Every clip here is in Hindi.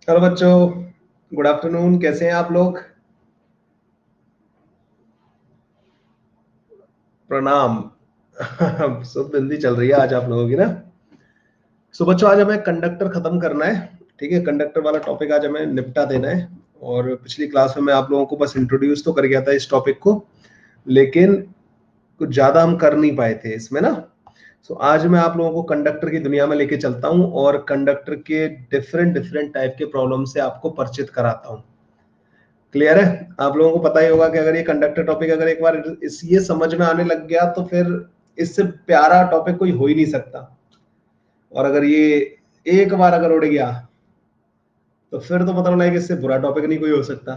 हेलो बच्चों, गुड आफ्टरनून। कैसे हैं आप लोग? प्रणाम। शुद्ध हिंदी चल रही है आज आप लोगों की ना। सो बच्चों, आज हमें कंडक्टर खत्म करना है। ठीक है, कंडक्टर वाला टॉपिक आज हमें निपटा देना है। और पिछली क्लास में मैं आप लोगों को बस इंट्रोड्यूस तो कर गया था इस टॉपिक को, लेकिन कुछ ज्यादा हम कर नहीं पाए थे इसमें ना। सो आज मैं आप लोगों को कंडक्टर की दुनिया में लेके चलता हूँ और कंडक्टर के डिफरेंट डिफरेंट टाइप के प्रॉब्लम से आपको परिचित कराता हूँ। क्लियर है? आप लोगों को पता ही होगा कि अगर ये कंडक्टर टॉपिक अगर एक बार इस ये समझ में आने लग गया तो फिर इससे प्यारा टॉपिक कोई हो ही नहीं सकता। और अगर ये एक बार अगर उड़ गया तो फिर तो मतलब है कि इससे बुरा टॉपिक नहीं कोई हो सकता।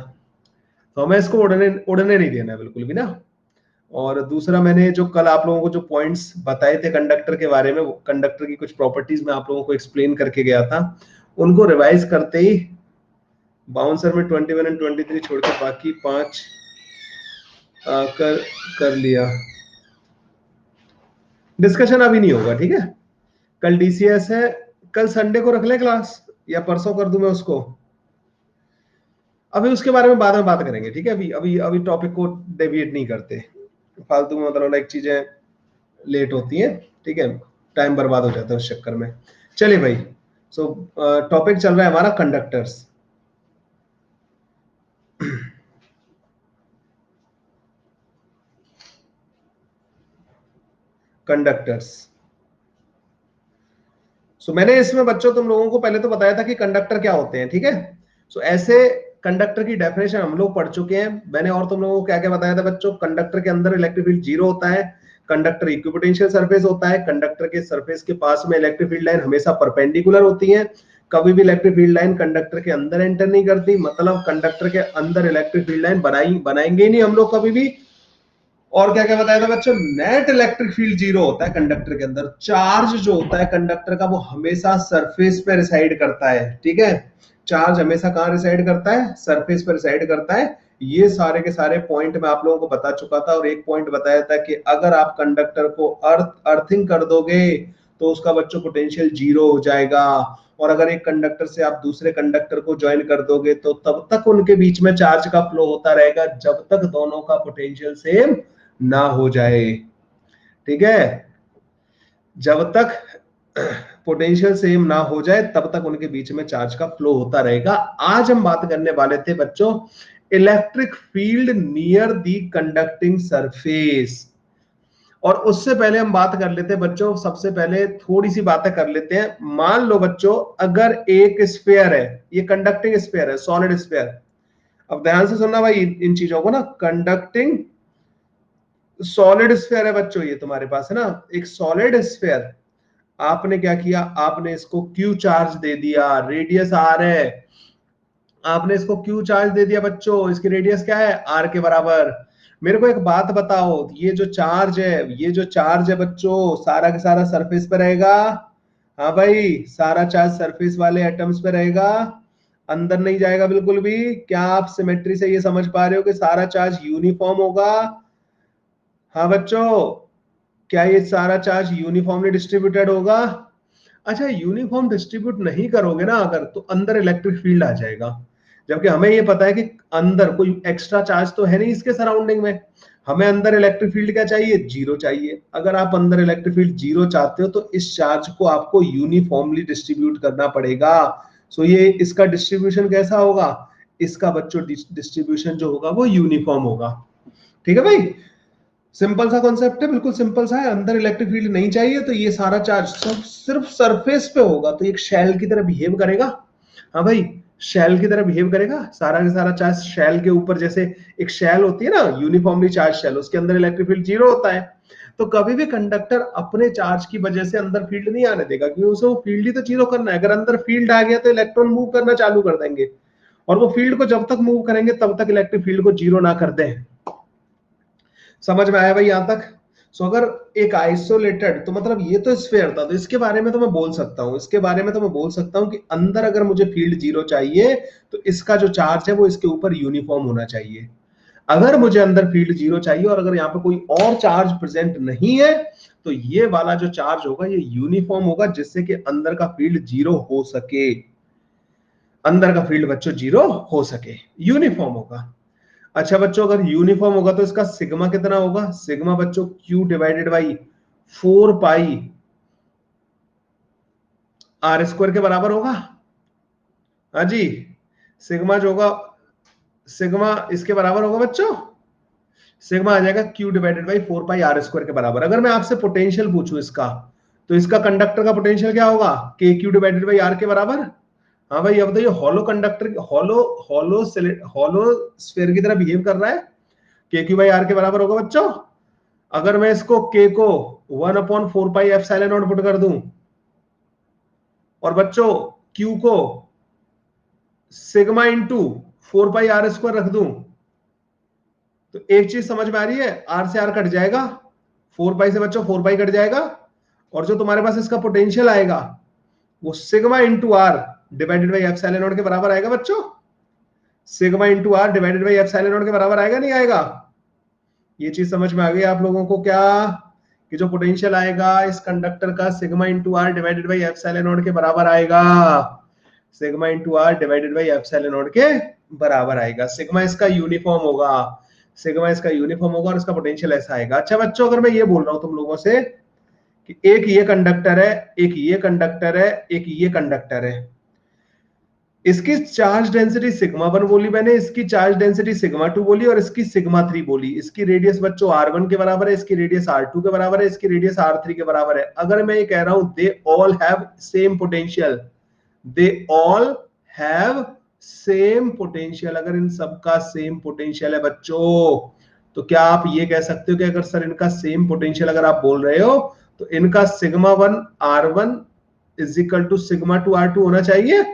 तो हमें इसको उड़ने उड़ने नहीं देना है बिल्कुल भी ना। और दूसरा, मैंने जो कल आप लोगों को जो पॉइंट्स बताए थे कंडक्टर के बारे में, कंडक्टर की कुछ प्रॉपर्टीज में आप लोगों को एक्सप्लेन करके गया था, उनको रिवाइज करते ही बाउंसर में 21 एंड 23 छोड़ के बाकी 5 कर कर लिया। डिस्कशन अभी नहीं होगा, ठीक है? कल डीसीएस है। कल संडे को रख ले क्लास, या परसों कर दूं मैं उसको? अभी उसके बारे में बाद में बात करेंगे, ठीक है? अभी अभी अभी टॉपिक को डेविएट नहीं करते। फालतू में मतलब लाइक चीजें लेट होती हैं, ठीक है? टाइम बर्बाद हो जाता है उस चक्कर में। चलिए भाई। सो टॉपिक चल रहा है हमारा कंडक्टर्स। कंडक्टर्स। सो मैंने इसमें बच्चों तुम लोगों को पहले तो बताया था कि कंडक्टर क्या होते हैं, ठीक है? सो ऐसे कंडक्टर की डेफिनेशन हम लोग पढ़ चुके हैं मैंने। और तुम लोगों को क्या क्या बताया था बच्चों? कंडक्टर के अंदर इलेक्ट्रिक फील्ड जीरो होता है, कंडक्टर इक्विपोटेंशियल सरफेस होता है, कंडक्टर के सरफेस के पास में इलेक्ट्रिक फील्ड लाइन हमेशा परपेंडिकुलर होती है, कभी भी इलेक्ट्रिक फील्ड लाइन कंडक्टर के अंदर एंटर नहीं करती, मतलब कंडक्टर के अंदर इलेक्ट्रिक फील्ड लाइन बनाएंगे ही नहीं हम लोग कभी भी। और क्या क्या बताया था बच्चों? नेट इलेक्ट्रिक फील्ड जीरो होता है कंडक्टर के अंदर। चार्ज जो होता है कंडक्टर का वो हमेशा सरफेस पे रिसाइड करता है, ठीक है? चार्ज हमेशा कहां रिसाइड करता है? सरफेस पर रिसाइड करता है। ये सारे के सारे पॉइंट मैं आप लोगों को बता चुका था। और एक पॉइंट बताया था कि अगर आप कंडक्टर को अर्थिंग कर दोगे तो उसका बच्चों पोटेंशियल जीरो हो जाएगा। और अगर एक कंडक्टर से आप दूसरे कंडक्टर को ज्वाइन कर दोगे तो तब तक उनके बीच में चार्ज का फ्लो होता रहेगा जब तक दोनों का पोटेंशियल सेम ना हो जाए, ठीक है? जब तक पोटेंशियल सेम ना हो जाए तब तक उनके बीच में चार्ज का फ्लो होता रहेगा। आज हम बात करने वाले थे बच्चों electric field near the conducting surface. और उससे पहले हम बात कर लेते हैं बच्चों, सबसे पहले थोड़ी सी बातें कर लेते हैं। मान लो बच्चों अगर एक स्फीयर है, ये कंडक्टिंग स्फीयर है, सॉलिड स्फीयर। अब ध्यान से सुनना भाई इन चीजों को ना। कंडक्टिंग सॉलिड स्फीयर है बच्चों, ये तुम्हारे पास है ना एक सॉलिड स्फीयर। आपने क्या किया? आपने इसको क्यू चार्ज दे दिया, रेडियस आर है। आपने इसको क्यू चार्ज दे दिया बच्चों, इसकी रेडियस क्या है? आर के बराबर। मेरे को एक बात बताओ, ये जो चार्ज है, ये जो चार्ज है बच्चों, सारा का सारा सरफेस पे रहेगा? हाँ भाई, सारा चार्ज सरफेस वाले एटम्स पे रहेगा, अंदर नहीं जाएगा बिल्कुल भी। क्या आप सिमेट्री से ये समझ पा रहे हो कि सारा चार्ज यूनिफॉर्म होगा? हाँ बच्चों, क्या ये सारा चार्ज यूनिफॉर्मली डिस्ट्रीब्यूटेड होगा? अच्छा, यूनिफॉर्म डिस्ट्रीब्यूट नहीं करोगे ना अगर, तो अंदर इलेक्ट्रिक फील्ड आ जाएगा। जबकि हमें ये पता है कि अंदर कोई एक्स्ट्रा चार्ज तो है नहीं इसके सराउंडिंग में। हमें अंदर इलेक्ट्रिक फील्ड क्या चाहिए? जीरो चाहिए। अगर आप अंदर इलेक्ट्रिक फील्ड जीरो चाहते हो तो इस चार्ज को आपको यूनिफॉर्मली डिस्ट्रीब्यूट करना पड़ेगा। सो ये इसका डिस्ट्रीब्यूशन कैसा होगा? इसका बच्चों डिस्ट्रीब्यूशन जो होगा वो यूनिफॉर्म होगा, ठीक है भाई? सिंपल सा कॉन्सेप्ट है, बिल्कुल सिंपल सा है। अंदर इलेक्ट्रिक फील्ड नहीं चाहिए तो ये सारा चार्ज सब सिर्फ सरफेस पे होगा, तो एक शेल की तरह बिहेव करेगा। हाँ भाई, शेल की तरह बिहेव करेगा। सारा का सारा चार्ज शेल के ऊपर, जैसे एक शेल होती है ना यूनिफॉर्मली चार्ज शेल, उसके अंदर इलेक्ट्रिक फील्ड जीरो होता है। तो कभी भी कंडक्टर अपने चार्ज की वजह से अंदर फील्ड नहीं आने देगा, क्योंकि उसे वो फील्ड ही तो जीरो करना है। अगर अंदर फील्ड आ गया तो इलेक्ट्रॉन मूव करना चालू कर देंगे, और वो फील्ड को जब तक मूव करेंगे तब तक इलेक्ट्रिक फील्ड को जीरो ना कर दें। समझ में आया भाई यहां तक? सो अगर एक आइसोलेटेड, तो मतलब ये तो स्फीयर था, तो इसके बारे में तो मैं बोल सकता हूं, इसके बारे में तो मैं बोल सकता हूं कि अंदर अगर मुझे फील्ड जीरो चाहिए तो इसका जो चार्ज है वो इसके ऊपर यूनिफॉर्म होना चाहिए। अगर मुझे अंदर फील्ड जीरो चाहिए और अगर यहाँ पे कोई और चार्ज प्रेजेंट नहीं है तो ये वाला जो चार्ज होगा ये यूनिफॉर्म होगा, जिससे कि अंदर का फील्ड जीरो हो सके। अंदर का फील्ड बच्चों जीरो हो सके, यूनिफॉर्म होगा। अच्छा बच्चों, अगर यूनिफॉर्म होगा तो इसका सिग्मा कितना होगा? सिग्मा बच्चों Q divided by 4 pi are square के बराबर होगा। हाँ जी, सिग्मा जो होगा, सिग्मा इसके बराबर होगा बच्चों, सिग्मा आ जाएगा Q divided by 4 pi are square के बराबर। अगर मैं आपसे पोटेंशियल पूछूं इसका, तो इसका कंडक्टर का पोटेंशियल क्या होगा? K Q divided by are के बराबर। हाँ भाई, अब तो ये hollow conductor, hollow hollow hollow sphere की तरह बिहेव कर रहा है, के क्यू बाई आर के बराबर होगा बच्चों। अगर मैं इसको के को 1/4 पाई एप्सिलॉन नॉट पुट कर दूं, और बच्चों क्यू को sigma into 4 pi are square रख दूं, तो एक चीज समझ में आ रही है, आर से आर कट जाएगा, 4 पाई से बच्चों 4 पाई कट जाएगा, और जो तुम्हारे पास इसका पोटेंशियल आएगा वो sigma into r divided by epsilon naught के बराबर आएगा बच्चों। Sigma into r divided by epsilon naught के बराबर आएगा, नहीं आएगा? ये चीज समझ में आ गई आप लोगों को क्या, कि जो पोटेंशियल आएगा इस कंडक्टर का sigma into r divided by epsilon naught के बराबर आएगा, sigma into r divided by epsilon naught के बराबर आएगा। सिग्मा इसका यूनिफॉर्म होगा, सिग्मा इसका यूनिफॉर्म होगा, और इसका पोटेंशियल ऐसा आएगा। अच्छा बच्चों, अगर मैं ये बोल रहा हूं तुम लोगों से कि एक ये कंडक्टर है, एक ये कंडक्टर है, एक ये कंडक्टर है, इसकी चार्ज डेंसिटी सिग्मा 1 बोली मैंने, इसकी चार्ज डेंसिटी सिग्मा 2 बोली, और इसकी सिग्मा 3 बोली। इसकी रेडियस बच्चों R1 के बराबर है, इसकी रेडियस R2 के बराबर है, इसकी रेडियस R3 के बराबर है। अगर मैं ये कह रहा हूं they all have same potential, they all have same potential, अगर इन सबका सेम पोटेंशियल है बच्चों, तो क्या आप ये कह सकते हो कि अगर सर इनका सेम पोटेंशियल अगर आप बोल रहे हो, तो इनका sigma 1 R1 is equal to sigma 2 R2 होना चाहिए?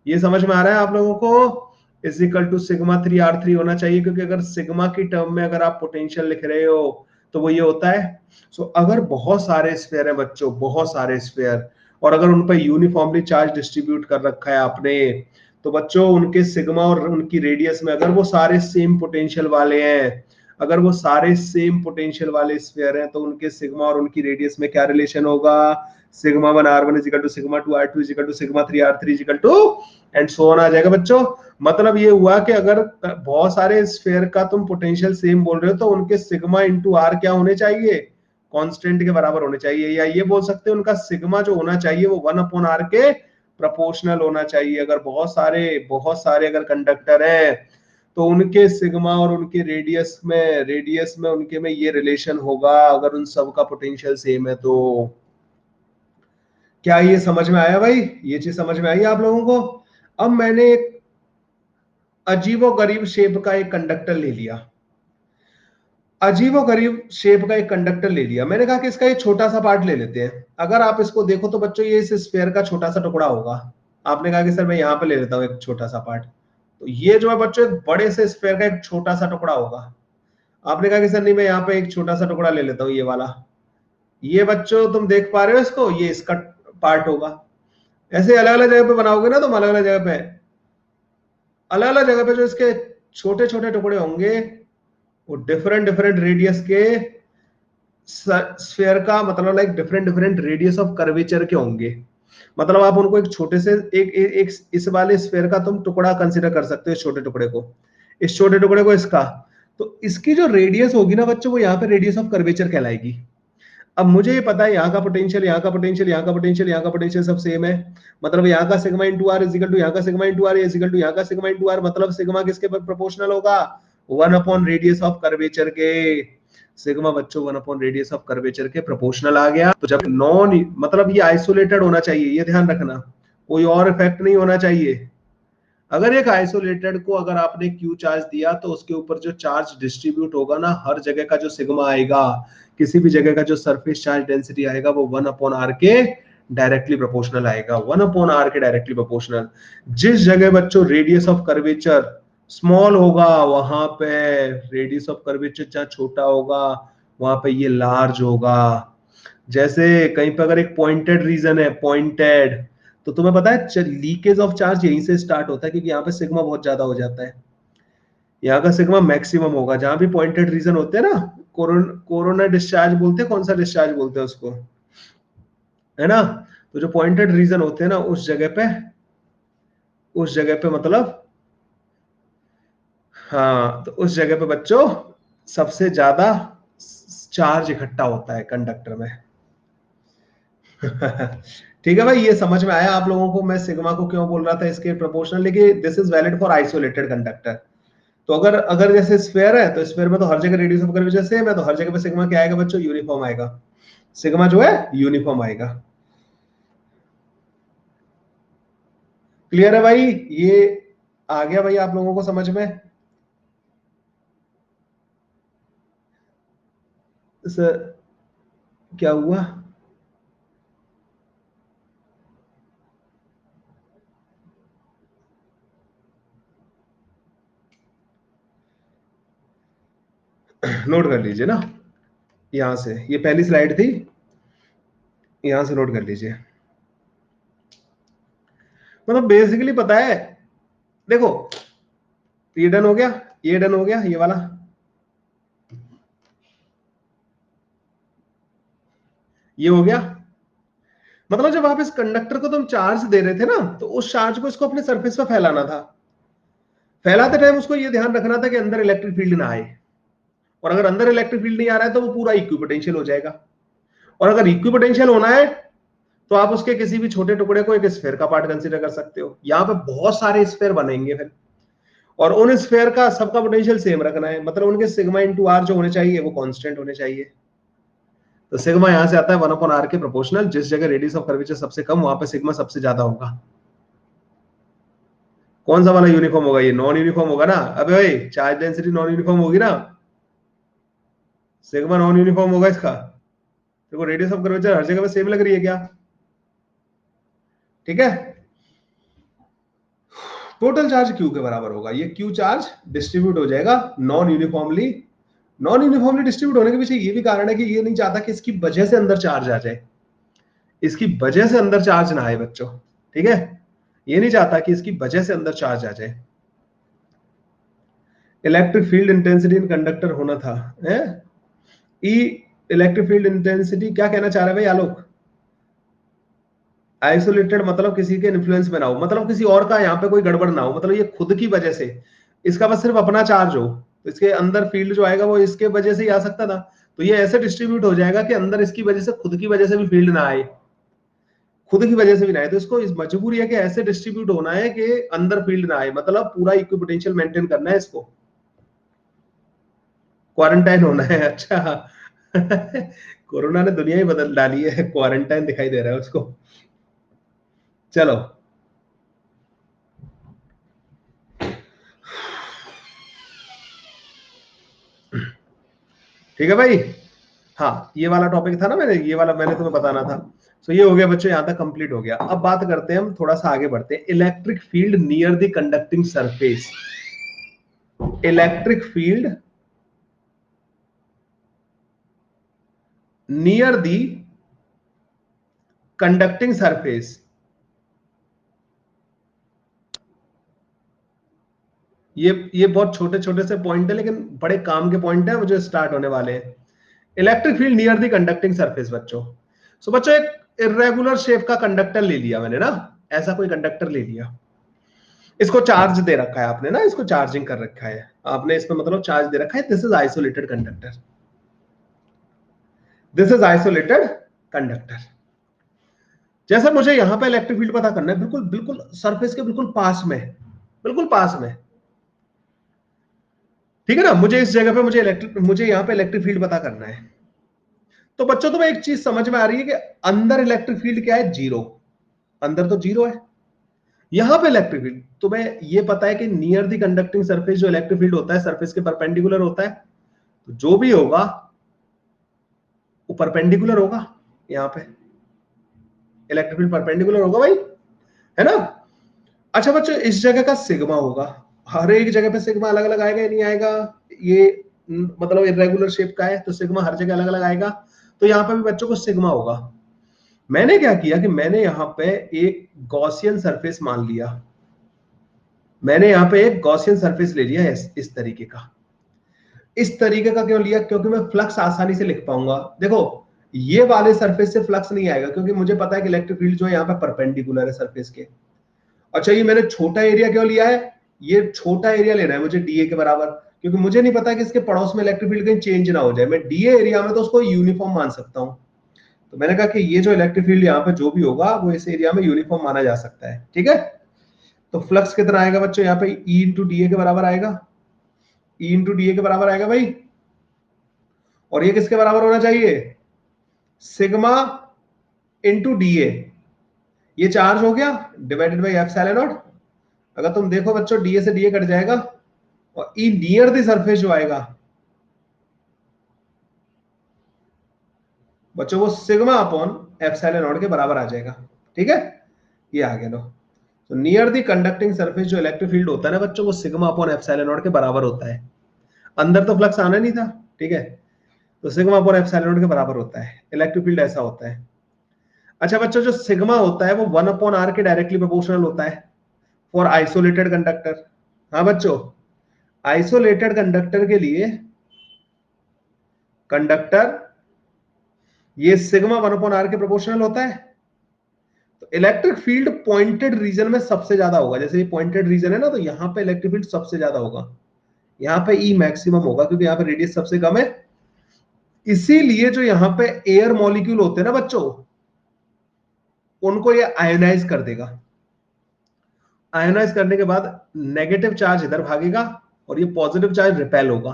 ये समझ में आ रहा है आप लोगों को? Is equal to sigma 3 R3 होना चाहिए, क्योंकि अगर सिग्मा की टर्म में अगर आप पोटेंशियल लिख रहे हो तो वो ये होता है। सो अगर बहुत सारे स्फीयर है बच्चों, बहुत सारे स्फीयर, और अगर उन पर यूनिफॉर्मली चार्ज डिस्ट्रीब्यूट कर रखा है आपने, तो बच्चों उनके सिग्मा और उनकी रेडियस में अगर वो सारे सेम पोटेंशियल वाले हैं, अगर वो सारे सेम पोटेंशियल वाले स्फीयर हैं, तो उनके सिग्मा और उनकी रेडियस में क्या रिलेशन होगा? Sigma 1 R1 is equal to sigma 2 R2 is equal to sigma 3 R3 is equal to and so on आ जाएगा बच्चों। मतलब ये हुआ कि अगर बहुत सारे स्फीयर का तुम पोटेंशियल सेम बोल रहे हो, तो उनके सिग्मा इंटू आर क्या होने चाहिए? कांस्टेंट के बराबर होने चाहिए। या ये बोल सकते हो उनका सिग्मा जो होना चाहिए वो 1/r के प्रोपोर्शनल होना चाहिए। अगर बहुत सारे अगर कंडक्टर है, तो उनके सिग्मा और उनके रेडियस में उनके में ये रिलेशन होगा, अगर उन सब का पोटेंशियल सेम है तो। क्या ये समझ में आया भाई? ये चीज समझ में आई आप लोगों को? अब मैंने एक अजीबो गरीब शेप का एक कंडक्टर ले लिया, अजीबो गरीब शेप का एक कंडक्टर ले लिया। मैंने कहा कि इसका ये छोटा सा पार्ट ले लेते हैं। अगर आप इसको देखो तो बच्चों ये इस स्फीयर का छोटा सा टुकड़ा होगा। आपने कहा कि सर मैं यहाँ पे ले लेता हूँ एक छोटा सा पार्ट, तो ये जो है बच्चों एक बड़े से स्फीयर का एक छोटा सा टुकड़ा होगा। आपने कहा कि सर नहीं, मैं यहाँ पे एक छोटा सा टुकड़ा ले लेता हूँ, ये वाला। ये बच्चों तुम देख पा रहे हो इसको, ये इसका पार्ट होगा। ऐसे अलग अलग जगह पे बनाओगे ना तुम, अलग अलग जगह पे जो इसके छोटे छोटे टुकड़े होंगे, वो डिफरेंट डिफरेंट रेडियस के स्फीयर का, मतलब like different different radius of curvature के होंगे। मतलब आप उनको एक छोटे से एक इस वाले स्फीयर का तुम टुकड़ा कंसीडर कर सकते हो, इस छोटे टुकड़े को, इस छोटे टुकड़े को इसका, तो इसकी जो रेडियस होगी ना बच्चों, वो यहाँ पे रेडियस ऑफ कर्वेचर कहलाएगी। अब मुझे ये पता है यहाँ का पोटेंशियल, यहाँ का पोटेंशियल, यहाँ का पोटेंशियल, यहाँ का पोटेंशियल सब सेम है। मतलब यहाँ का sigma into r is equal to यहाँ का sigma into r is equal to यहाँ का सिग्मा इंटू आर। मतलब सिग्मा किसके प्रोपोर्शनल होगा? 1 रेडियस ऑफ कर्वेचर के। सिग्मा बच्चों 1 रेडियस ऑफ कर्वेचर के प्रोपोर्शनल आ गया। तो जब नॉन, मतलब ये आइसोलेटेड होना चाहिए, ये ध्यान रखना, कोई और इफेक्ट नहीं होना चाहिए। अगर एक आइसोलेटेड को अगर आपने क्यू चार्ज दिया, तो उसके ऊपर जो चार्ज डिस्ट्रीब्यूट होगा ना, हर जगह का जो सिग्मा आएगा, किसी भी जगह का जो सरफेस चार्ज डेंसिटी आएगा, वो 1/r के डायरेक्टली प्रोपोर्शनल आएगा। 1/r के डायरेक्टली प्रोपोर्शनल। जिस जगह बच्चों रेडियस ऑफ कर्वेचर स्मॉल होगा, वहां पे रेडियस ऑफ कर्वेचर जहां छोटा होगा, वहां पे ये लार्ज होगा। जैसे कहीं पर अगर एक पॉइंटेड रीजन है, पॉइंटेड, तो तुम्हें पता है लीकेज ऑफ चार्ज यहीं से स्टार्ट होता है, क्योंकि यहाँ पे सिग्मा बहुत ज्यादा हो जाता है। यहाँ का सिग्मा मैक्सिमम होगा जहां भी पॉइंटेड रीजन होते हैं ना। कोरोना डिस्चार्ज बोलते हैं, कौन सा डिस्चार्ज बोलते हैं उसको, है ना? तो जो पॉइंटेड रीजन होते हैं ना, उस जगह पे उस जगह पे मतलब, हाँ, तो उस जगह पे बच्चों सबसे ज्यादा चार्ज इकट्ठा होता है कंडक्टर में। ठीक है भाई, ये समझ में आया आप लोगों को मैं सिग्मा को क्यों बोल रहा था इसके प्रोपोर्शनल, लेकिन this is valid for isolated conductor. तो अगर अगर जैसे स्फेयर है तो स्फेयर में तो हर जगह रेडियस ऑफ कर्वेचर सेम है, तो हर जगह पे सिग्मा क्या आएगा बच्चों, यूनिफॉर्म आएगा। सिग्मा जो है यूनिफॉर्म आएगा। क्लियर है भाई, ये आ गया भाई आप लोगों को समझ में? सर क्या हुआ? नोट कर लीजिए ना, यहां से ये पहली स्लाइड थी, यहां से नोट कर लीजिए। मतलब बेसिकली पता है, देखो ये डन हो गया, ये डन हो गया, ये वाला, ये हो गया। मतलब जब आप इस कंडक्टर को तुम चार्ज दे रहे थे ना, तो उस चार्ज को इसको अपने सरफेस पर फैलाना था। फैलाते टाइम उसको ये ध्यान रखना था कि अंदर इलेक्ट्रिक फील्ड ना आए, और अगर अंदर इलेक्ट्रिक फील्ड नहीं आ रहा है तो वो पूरा इक्विपोटेंशियल हो जाएगा। और अगर इक्विपोटेंशियल होना है तो आप उसके किसी भी छोटे टुकड़े को एक स्फेयर का पार्ट कंसीडर कर सकते हो। यहाँ पे बहुत सारे स्फेयर बनेंगे फिर, और उन स्फेयर का सबका पोटेंशियल सेम रखना है, मतलब उनके सिग्मा इंटू आर जो होने चाहिए वो कांस्टेंट होने चाहिए। तो सिग्मा यहां से आता है 1/r के प्रोपोर्शनल, जिस जगह रेडियस ऑफ कर्वेचर सबसे कम वहां पे सिग्मा सबसे ज्यादा होगा। कौन सा वाला यूनिफॉर्म होगा? ये नॉन यूनिफॉर्म होगा ना। अबे भाई चार्ज डेंसिटी नॉन यूनिफॉर्म होगी ना, सिग्मा नॉन यूनिफॉर्म होगा इसका। देखो रेडियस ऑफ कर्वेचर हर जगह पे सेम लग रही है क्या? ठीक है, टोटल चार्ज क्यू के बराबर होगा, ये क्यू चार्ज डिस्ट्रीब्यूट हो जाएगा non uniformly. Non uniformly distribute होने के पीछे ये भी कारण है कि ये नहीं चाहता कि इसकी वजह से अंदर चार्ज आ जाए, इसकी वजह से अंदर चार्ज ना आए बच्चों। ठीक है, ये नहीं चाहता कि इसकी वजह से अंदर चार्ज आ जाए। Electric field intensity in conductor होना था है, ई इलेक्ट्रिक फील्ड इंटेंसिटी क्या कहना चाह रहे हैं भाई आलोक? आइसोलेटेड मतलब किसी के इन्फ्लुएंस में ना हो, मतलब किसी और का यहाँ पे कोई गड़बड़ ना हो, मतलब ये खुद की वजह से, इसका बस सिर्फ अपना चार्ज हो, तो इसके अंदर फील्ड जो आएगा वो इसके वजह से ही आ सकता था। तो ये ऐसे डिस्ट्रीब्यूट हो जाएगा कि अंदर इसकी वजह से, खुद की वजह से भी फील्ड ना आए, खुद की वजह से भी ना आए। तो इसको इस मजबूरी है कि ऐसे डिस्ट्रीब्यूट होना है कि अंदर फील्ड ना आए, मतलब पूरा इक्विपोटेंशियल मेंटेन करना है इसको, क्वारंटाइन होना है। अच्छा कोरोना ने दुनिया ही बदल डाली है, क्वारंटाइन दिखाई दे रहा है उसको। चलो ठीक है भाई, हाँ ये वाला टॉपिक था ना, मैंने ये वाला मैंने तुम्हें बताना था। सो ये हो गया बच्चों, यहां तक कंप्लीट हो गया। अब बात करते हैं हम, थोड़ा सा आगे बढ़ते हैं, electric field near the conducting surface. Electric field near the conducting surface. ये बहुत छोटे छोटे से पॉइंट है, लेकिन बड़े काम के पॉइंट है, मुझे स्टार्ट होने वाले हैं। Electric field near the conducting surface बच्चों। सो बच्चों एक इरेगुलर शेप का कंडक्टर ले लिया मैंने ना, ऐसा कोई कंडक्टर ले लिया, इसको चार्ज दे रखा है आपने ना, इसको चार्जिंग कर रखा है आपने, इसमें मतलब चार्ज दे रखा है। This is isolated conductor, this is isolated conductor. जैसे मुझे यहां पे इलेक्ट्रिक फील्ड पता करना है, बिल्कुल बिल्कुल सरफेस के बिल्कुल पास में, बिल्कुल पास में, ठीक है ना, मुझे इस जगह पे मुझे यहाँ पे इलेक्ट्रिक फील्ड पता करना है। तो बच्चों तुम्हें एक चीज समझ में आ रही है कि अंदर इलेक्ट्रिक फील्ड क्या है, जीरो, अंदर तो जीरो है। यहां पे इलेक्ट्रिक फील्ड तुम्हें ये पता है कि नियर द कंडक्टिंग सरफेस जो इलेक्ट्रिक फील्ड होता है सरफेस के परपेंडिकुलर होता है, तो जो भी होगा वो परपेंडिकुलर होगा। यहाँ पे इलेक्ट्रिक फील्ड परपेंडिकुलर होगा भाई, है ना। अच्छा बच्चों इस जगह का सिग्मा होगा, हर एक जगह पे सिग्मा अलग अलग आएगा या नहीं आएगा? ये मतलब इरेगुलर शेप का है तो सिग्मा हर जगह अलग अलग आएगा, तो यहाँ पे भी बच्चों को सिग्मा होगा। मैंने क्या किया कि मैंने यहाँ पे एक गॉसियन सरफेस मान लिया, मैंने यहाँ पे एक गॉसियन सरफेस ले लिया इस तरीके का। इस तरीके का क्यों लिया? क्योंकि मैं फ्लक्स आसानी से लिख पाऊंगा। देखो ये वाले सरफेस से फ्लक्स नहीं आएगा, क्योंकि मुझे पता है कि इलेक्ट्रिक फील्ड जो है यहाँ पे परपेंडिकुलर है सरफेस के, अच्छा ये मैंने छोटा एरिया क्यों लिया है, ये छोटा एरिया लेना है मुझे डीए के बराबर, क्योंकि मुझे नहीं पता कि इसके पड़ोस में इलेक्ट्रिक फील्ड कहीं चेंज ना हो जाए। मैं डीए एरिया में तो उसको यूनिफॉर्म मान सकता हूँ। तो मैंने कहा कि ये जो इलेक्ट्रिक फील्ड यहाँ पे जो भी होगा वो इस एरिया में यूनिफॉर्म माना जा सकता है, ठीक है। तो फ्लक्स कितना आएगा बच्चों, यहाँ पे ई इंटू डी ए के बराबर आएगा, ई इंटू डी ए के बराबर आएगा भाई। और ये किसके बराबर होना चाहिए, सिग्मा इंटू डी ए, ये चार्ज हो गया डिवाइडेड बाई एप्सिलॉन नॉट। अगर तुम देखो बच्चों डीए से डीए कट जाएगा और ई नियर द सरफेस जो आएगा बच्चों वो सिग्मा अपॉन एप्सिलॉन नॉट के बराबर आ जाएगा, ठीक है। ये आ गया लो। तो नियर द कंडक्टिंग सरफेस जो इलेक्ट्रिक फील्ड होता है ना बच्चों, वो सिग्मा अपॉन एप्सिलॉन नॉट के बराबर होता है। अंदर तो फ्लक्स आना नहीं था, ठीक है, तो सिग्मा अपॉन एप्सिलॉन नॉट के बराबर होता है, इलेक्ट्रिक फील्ड ऐसा होता है। अच्छा बच्चों जो सिग्मा होता है वो 1 अपॉन आर के डायरेक्टली प्रोपोर्शनल होता है फॉर आइसोलेटेड कंडक्टर। हाँ बच्चों, आइसोलेटेड कंडक्टर के लिए कंडक्टर ये सिग्मा 1 अपॉन आर के प्रोपोर्शनल होता है। तो इलेक्ट्रिक फील्ड पॉइंटेड रीजन में सबसे ज्यादा होगा, जैसे ये पॉइंटेड रीजन है ना, तो यहां पे इलेक्ट्रिक फील्ड सबसे ज्यादा होगा, यहाँ पे ई मैक्सिमम होगा क्योंकि यहाँ पे रेडियस सबसे कम है। इसीलिए जो यहाँ पे एयर मॉलिक्यूल होते हैं ना बच्चों, उनको ये आयोनाइज कर देगा। आयोनाइज करने के बाद नेगेटिव चार्ज इधर भागेगा और ये पॉजिटिव चार्ज रिपेल होगा।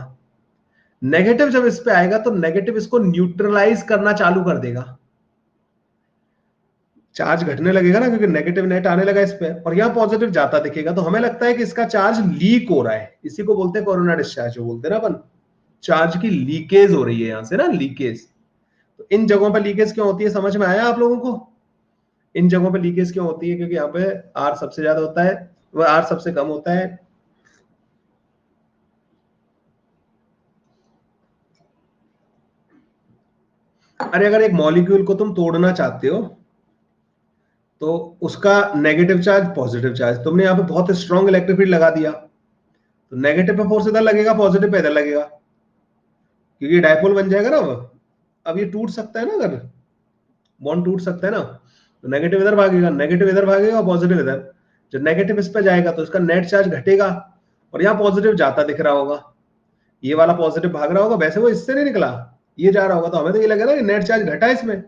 नेगेटिव जब इस पे आएगा तो नेगेटिव इसको न्यूट्रलाइज करना चालू कर देगा, चार्ज घटने लगेगा ना, क्योंकि नेगेटिव नेट आने लगा इस पे, और यहाँ पॉजिटिव जाता दिखेगा, तो हमें लगता है कि इसका चार्ज लीक हो रहा है। इसी को बोलते हैं कोरोना डिस्चार्ज, जो बोलते हैं ना अपन, चार्ज की लीकेज हो रही है यहां से ना, लीकेज। तो इन जगहों पर लीकेज क्यों होती है, समझ में आया आप लोगों को? इन जगहों पर लीकेज क्यों होती है, क्योंकि यहाँ पे आर सबसे ज्यादा होता है, वह आर सबसे कम होता है। अरे अगर एक मॉलिक्यूल को तुम तोड़ना चाहते हो तो उसका नेगेटिव चार्ज पॉजिटिव चार्ज, तुमने यहाँ पे बहुत स्ट्रॉन्ग इलेक्ट्रिक फील्ड लगा दिया, तो नेगेटिव पे फोर्स इधर लगेगा, पॉजिटिव पे इधर लगेगा, क्योंकि डायपोल बन जाएगा ना। अब ये टूट सकता है ना, अगर बॉन्ड टूट सकता है ना, तो नेगेटिव इधर भागेगा, नेगेटिव इधर भागेगा, पॉजिटिव इधर। जब नेगेटिव इस पे जाएगा तो इसका नेट चार्ज घटेगा, और यहाँ पॉजिटिव जाता दिख रहा होगा, ये वाला पॉजिटिव भाग रहा होगा, वैसे वो इससे नहीं निकला, ये जा रहा होगा, तो हमें तो ये लगेगा ना कि नेट चार्ज घटा इसमें।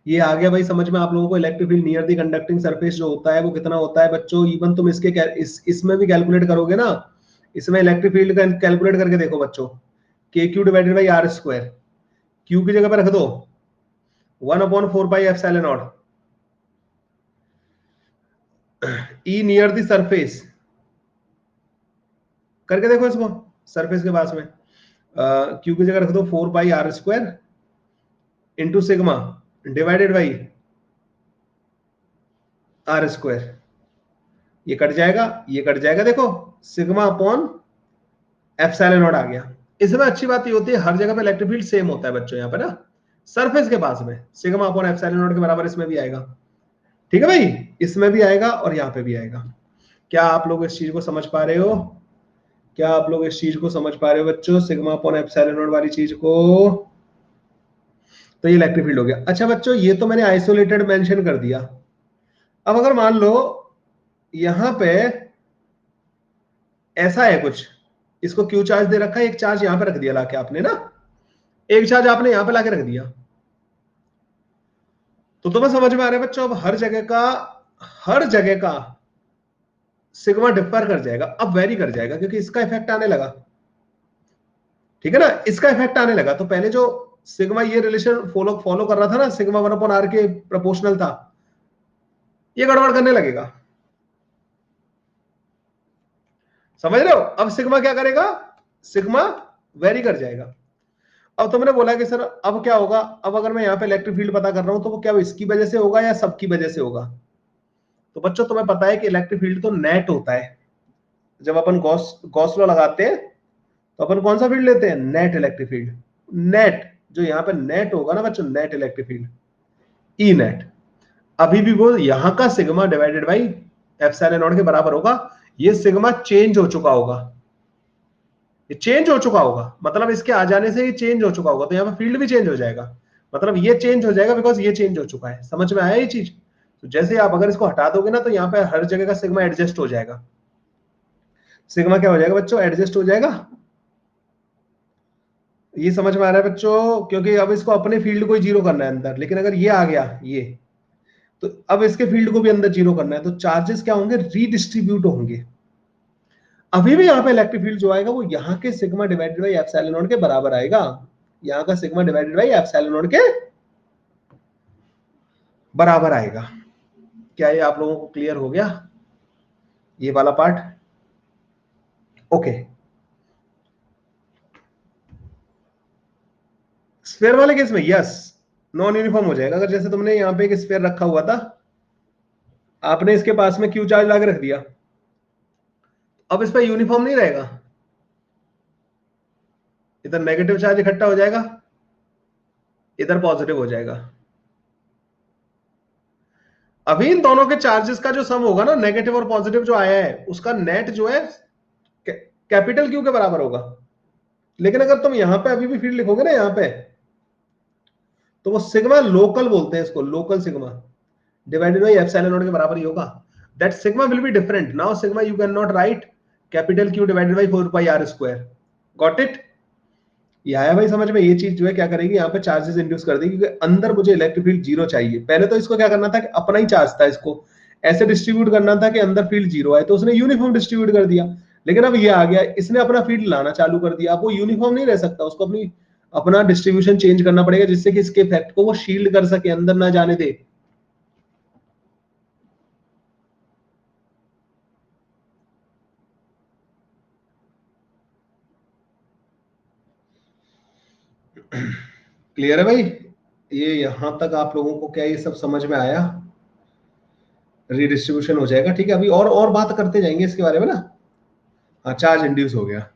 ये आ गया भाई समझ में आप लोगों को, electric field near the conducting surface जो होता है वो कितना होता है बच्चों। इवन तुम इसमें भी कैलकुलेट करोगे ना, इसमें इलेक्ट्रिक फील्ड का कैलकुलेट करके देखो बच्चों, k Q divided by are square, q की जगह पर रख दो 1 upon 4 pi epsilon naught, E near the surface करके देखो इसको, सरफेस के पास में क्यू की जगह रख दो 4 pi are square into sigma divided by are square. ये कट जाएगा, ये कट जाएगा, देखो सिग्मा अपॉन एप्सिलॉन नॉट आ गया। इसमें अच्छी बात ये होती है हर जगह पे इलेक्ट्रिक फील्ड सेम होता है बच्चों, यहाँ पे ना सरफेस के पास में सिग्मा अपॉन एप्सिलॉन नॉट के बराबर इसमें भी आएगा, ठीक है भाई, इसमें भी आएगा और यहाँ पे भी आएगा। क्या आप लोग इस चीज को समझ पा रहे हो, क्या आप लोग इस चीज को समझ पा रहे हो बच्चों, सिग्मा अपॉन एप्सिलॉन नॉट वाली चीज को? तो ये इलेक्ट्रिक फील्ड हो गया। अच्छा बच्चों ये तो मैंने आइसोलेटेड मेंशन कर दिया। अब अगर मान लो यहां पे ऐसा है कुछ, इसको क्यू चार्ज दे रखा है, एक चार्ज यहां पे रख दिया लाके आपने ना, एक चार्ज आपने यहां पे लाके रख दिया, तो तुम्हें समझ में आ रहा है बच्चों, अब हर जगह का सिग्मा डिफर कर जाएगा, अब वेरी कर जाएगा, क्योंकि इसका इफेक्ट आने लगा, ठीक है ना, इसका इफेक्ट आने लगा। तो पहले जो सिग्मा ये रिलेशन फॉलो फॉलो कर रहा था ना, सिग्मा 1 अपॉन आर के प्रोपोर्शनल था, ये गड़बड़ करने लगेगा, समझ रहे हो? अब सिग्मा क्या करेगा, सिग्मा वेरी कर जाएगा। अब तुमने बोला कि सर अब क्या होगा, अब अगर मैं यहाँ पे इलेक्ट्रिक फील्ड पता कर रहा हूं तो वो क्या इसकी वजह से होगा या सबकी वजह से होगा? तो बच्चों तुम्हें पता है कि इलेक्ट्रिक फील्ड तो नेट होता है, जब अपन गॉस लॉ लगाते हैं तो अपन कौन सा फील्ड लेते हैं, नेट इलेक्ट्रिक फील्ड। नेट जो यहाँ पे नेट होगा ना बच्चों, net electric field, E net, अभी भी वो यहाँ का sigma divided by epsilon naught के बराबर होगा। ये सिग्मा चेंज हो चुका होगा, ये चेंज हो चुका होगा, मतलब इसके आ जाने से ये चेंज हो चुका होगा, तो यहाँ पे फील्ड भी चेंज हो जाएगा, मतलब ये चेंज हो जाएगा बिकॉज ये चेंज हो चुका है। समझ में आया ये चीज? तो जैसे आप अगर इसको हटा दोगे ना तो यहाँ पे हर जगह का सिग्मा एडजस्ट हो जाएगा। सिग्मा क्या हो जाएगा बच्चों, एडजस्ट हो जाएगा। ये समझ में आ रहा है बच्चों, क्योंकि अब इसको अपने फील्ड को ही जीरो करना है अंदर, लेकिन अगर ये आ गया ये, तो अब इसके फील्ड को भी अंदर जीरो करना है, तो चार्जेस क्या होंगे, रीडिस्ट्रीब्यूट होंगे। अभी भी यहाँ पे इलेक्ट्रिक फील्ड जो आएगा वो यहाँ के sigma divided by epsilon naught के बराबर आएगा। यहाँ का sigma divided by epsilon naught के बराबर आएगा। क्या ये आप लोगों को क्लियर हो गया ये वाला पार्ट? ओके। स्फीयर वाले केस में यस नॉन यूनिफॉर्म हो जाएगा। अगर जैसे तुमने यहाँ पे एक स्फीयर रखा हुआ था, आपने इसके पास में क्यू चार्ज लाके रख दिया, अब इस पर यूनिफॉर्म नहीं रहेगा, इधर नेगेटिव चार्ज इकट्ठा हो जाएगा, इधर पॉजिटिव हो जाएगा। अभी इन दोनों के चार्जेस का जो सम होगा ना, नेगेटिव और पॉजिटिव जो आया है, उसका नेट जो है कैपिटल क्यू के बराबर होगा। लेकिन अगर तुम यहां पे अभी भी फील्ड लिखोगे ना यहाँ पे, तो वो सिग्मा लोकल बोलते हैं इसको, local sigma divided by epsilon naught के बराबर ही होगा। That sigma will be different. Now sigma you can not write capital q divided by 4 pi are square. Got it? ये आया भाई समझ में? ये चीज जो है क्या करेगी, यहाँ पे चार्जेस इंड्यूस कर देगी, क्योंकि अंदर मुझे इलेक्ट्रिक फील्ड जीरो चाहिए। पहले तो इसको क्या करना था कि अपना ही चार्ज था, इसको ऐसे डिस्ट्रीब्यूट करना था कि अंदर फील्ड जीरो आए, तो उसने यूनिफॉर्म डिस्ट्रीब्यूट कर दिया। लेकिन अब ये आ गया, इसने अपना फील्ड लाना चालू कर दिया, अब वो यूनिफॉर्म नहीं रह सकता, उसको अपना डिस्ट्रीब्यूशन चेंज करना पड़ेगा, जिससे कि इसके इफेक्ट को वो शील्ड कर सके, अंदर ना जाने दे। क्लियर है भाई? ये यहां तक आप लोगों को क्या ये सब समझ में आया? रीडिस्ट्रीब्यूशन हो जाएगा, ठीक है। अभी और बात करते जाएंगे इसके बारे में ना। हाँ, चार्ज इंड्यूस हो गया।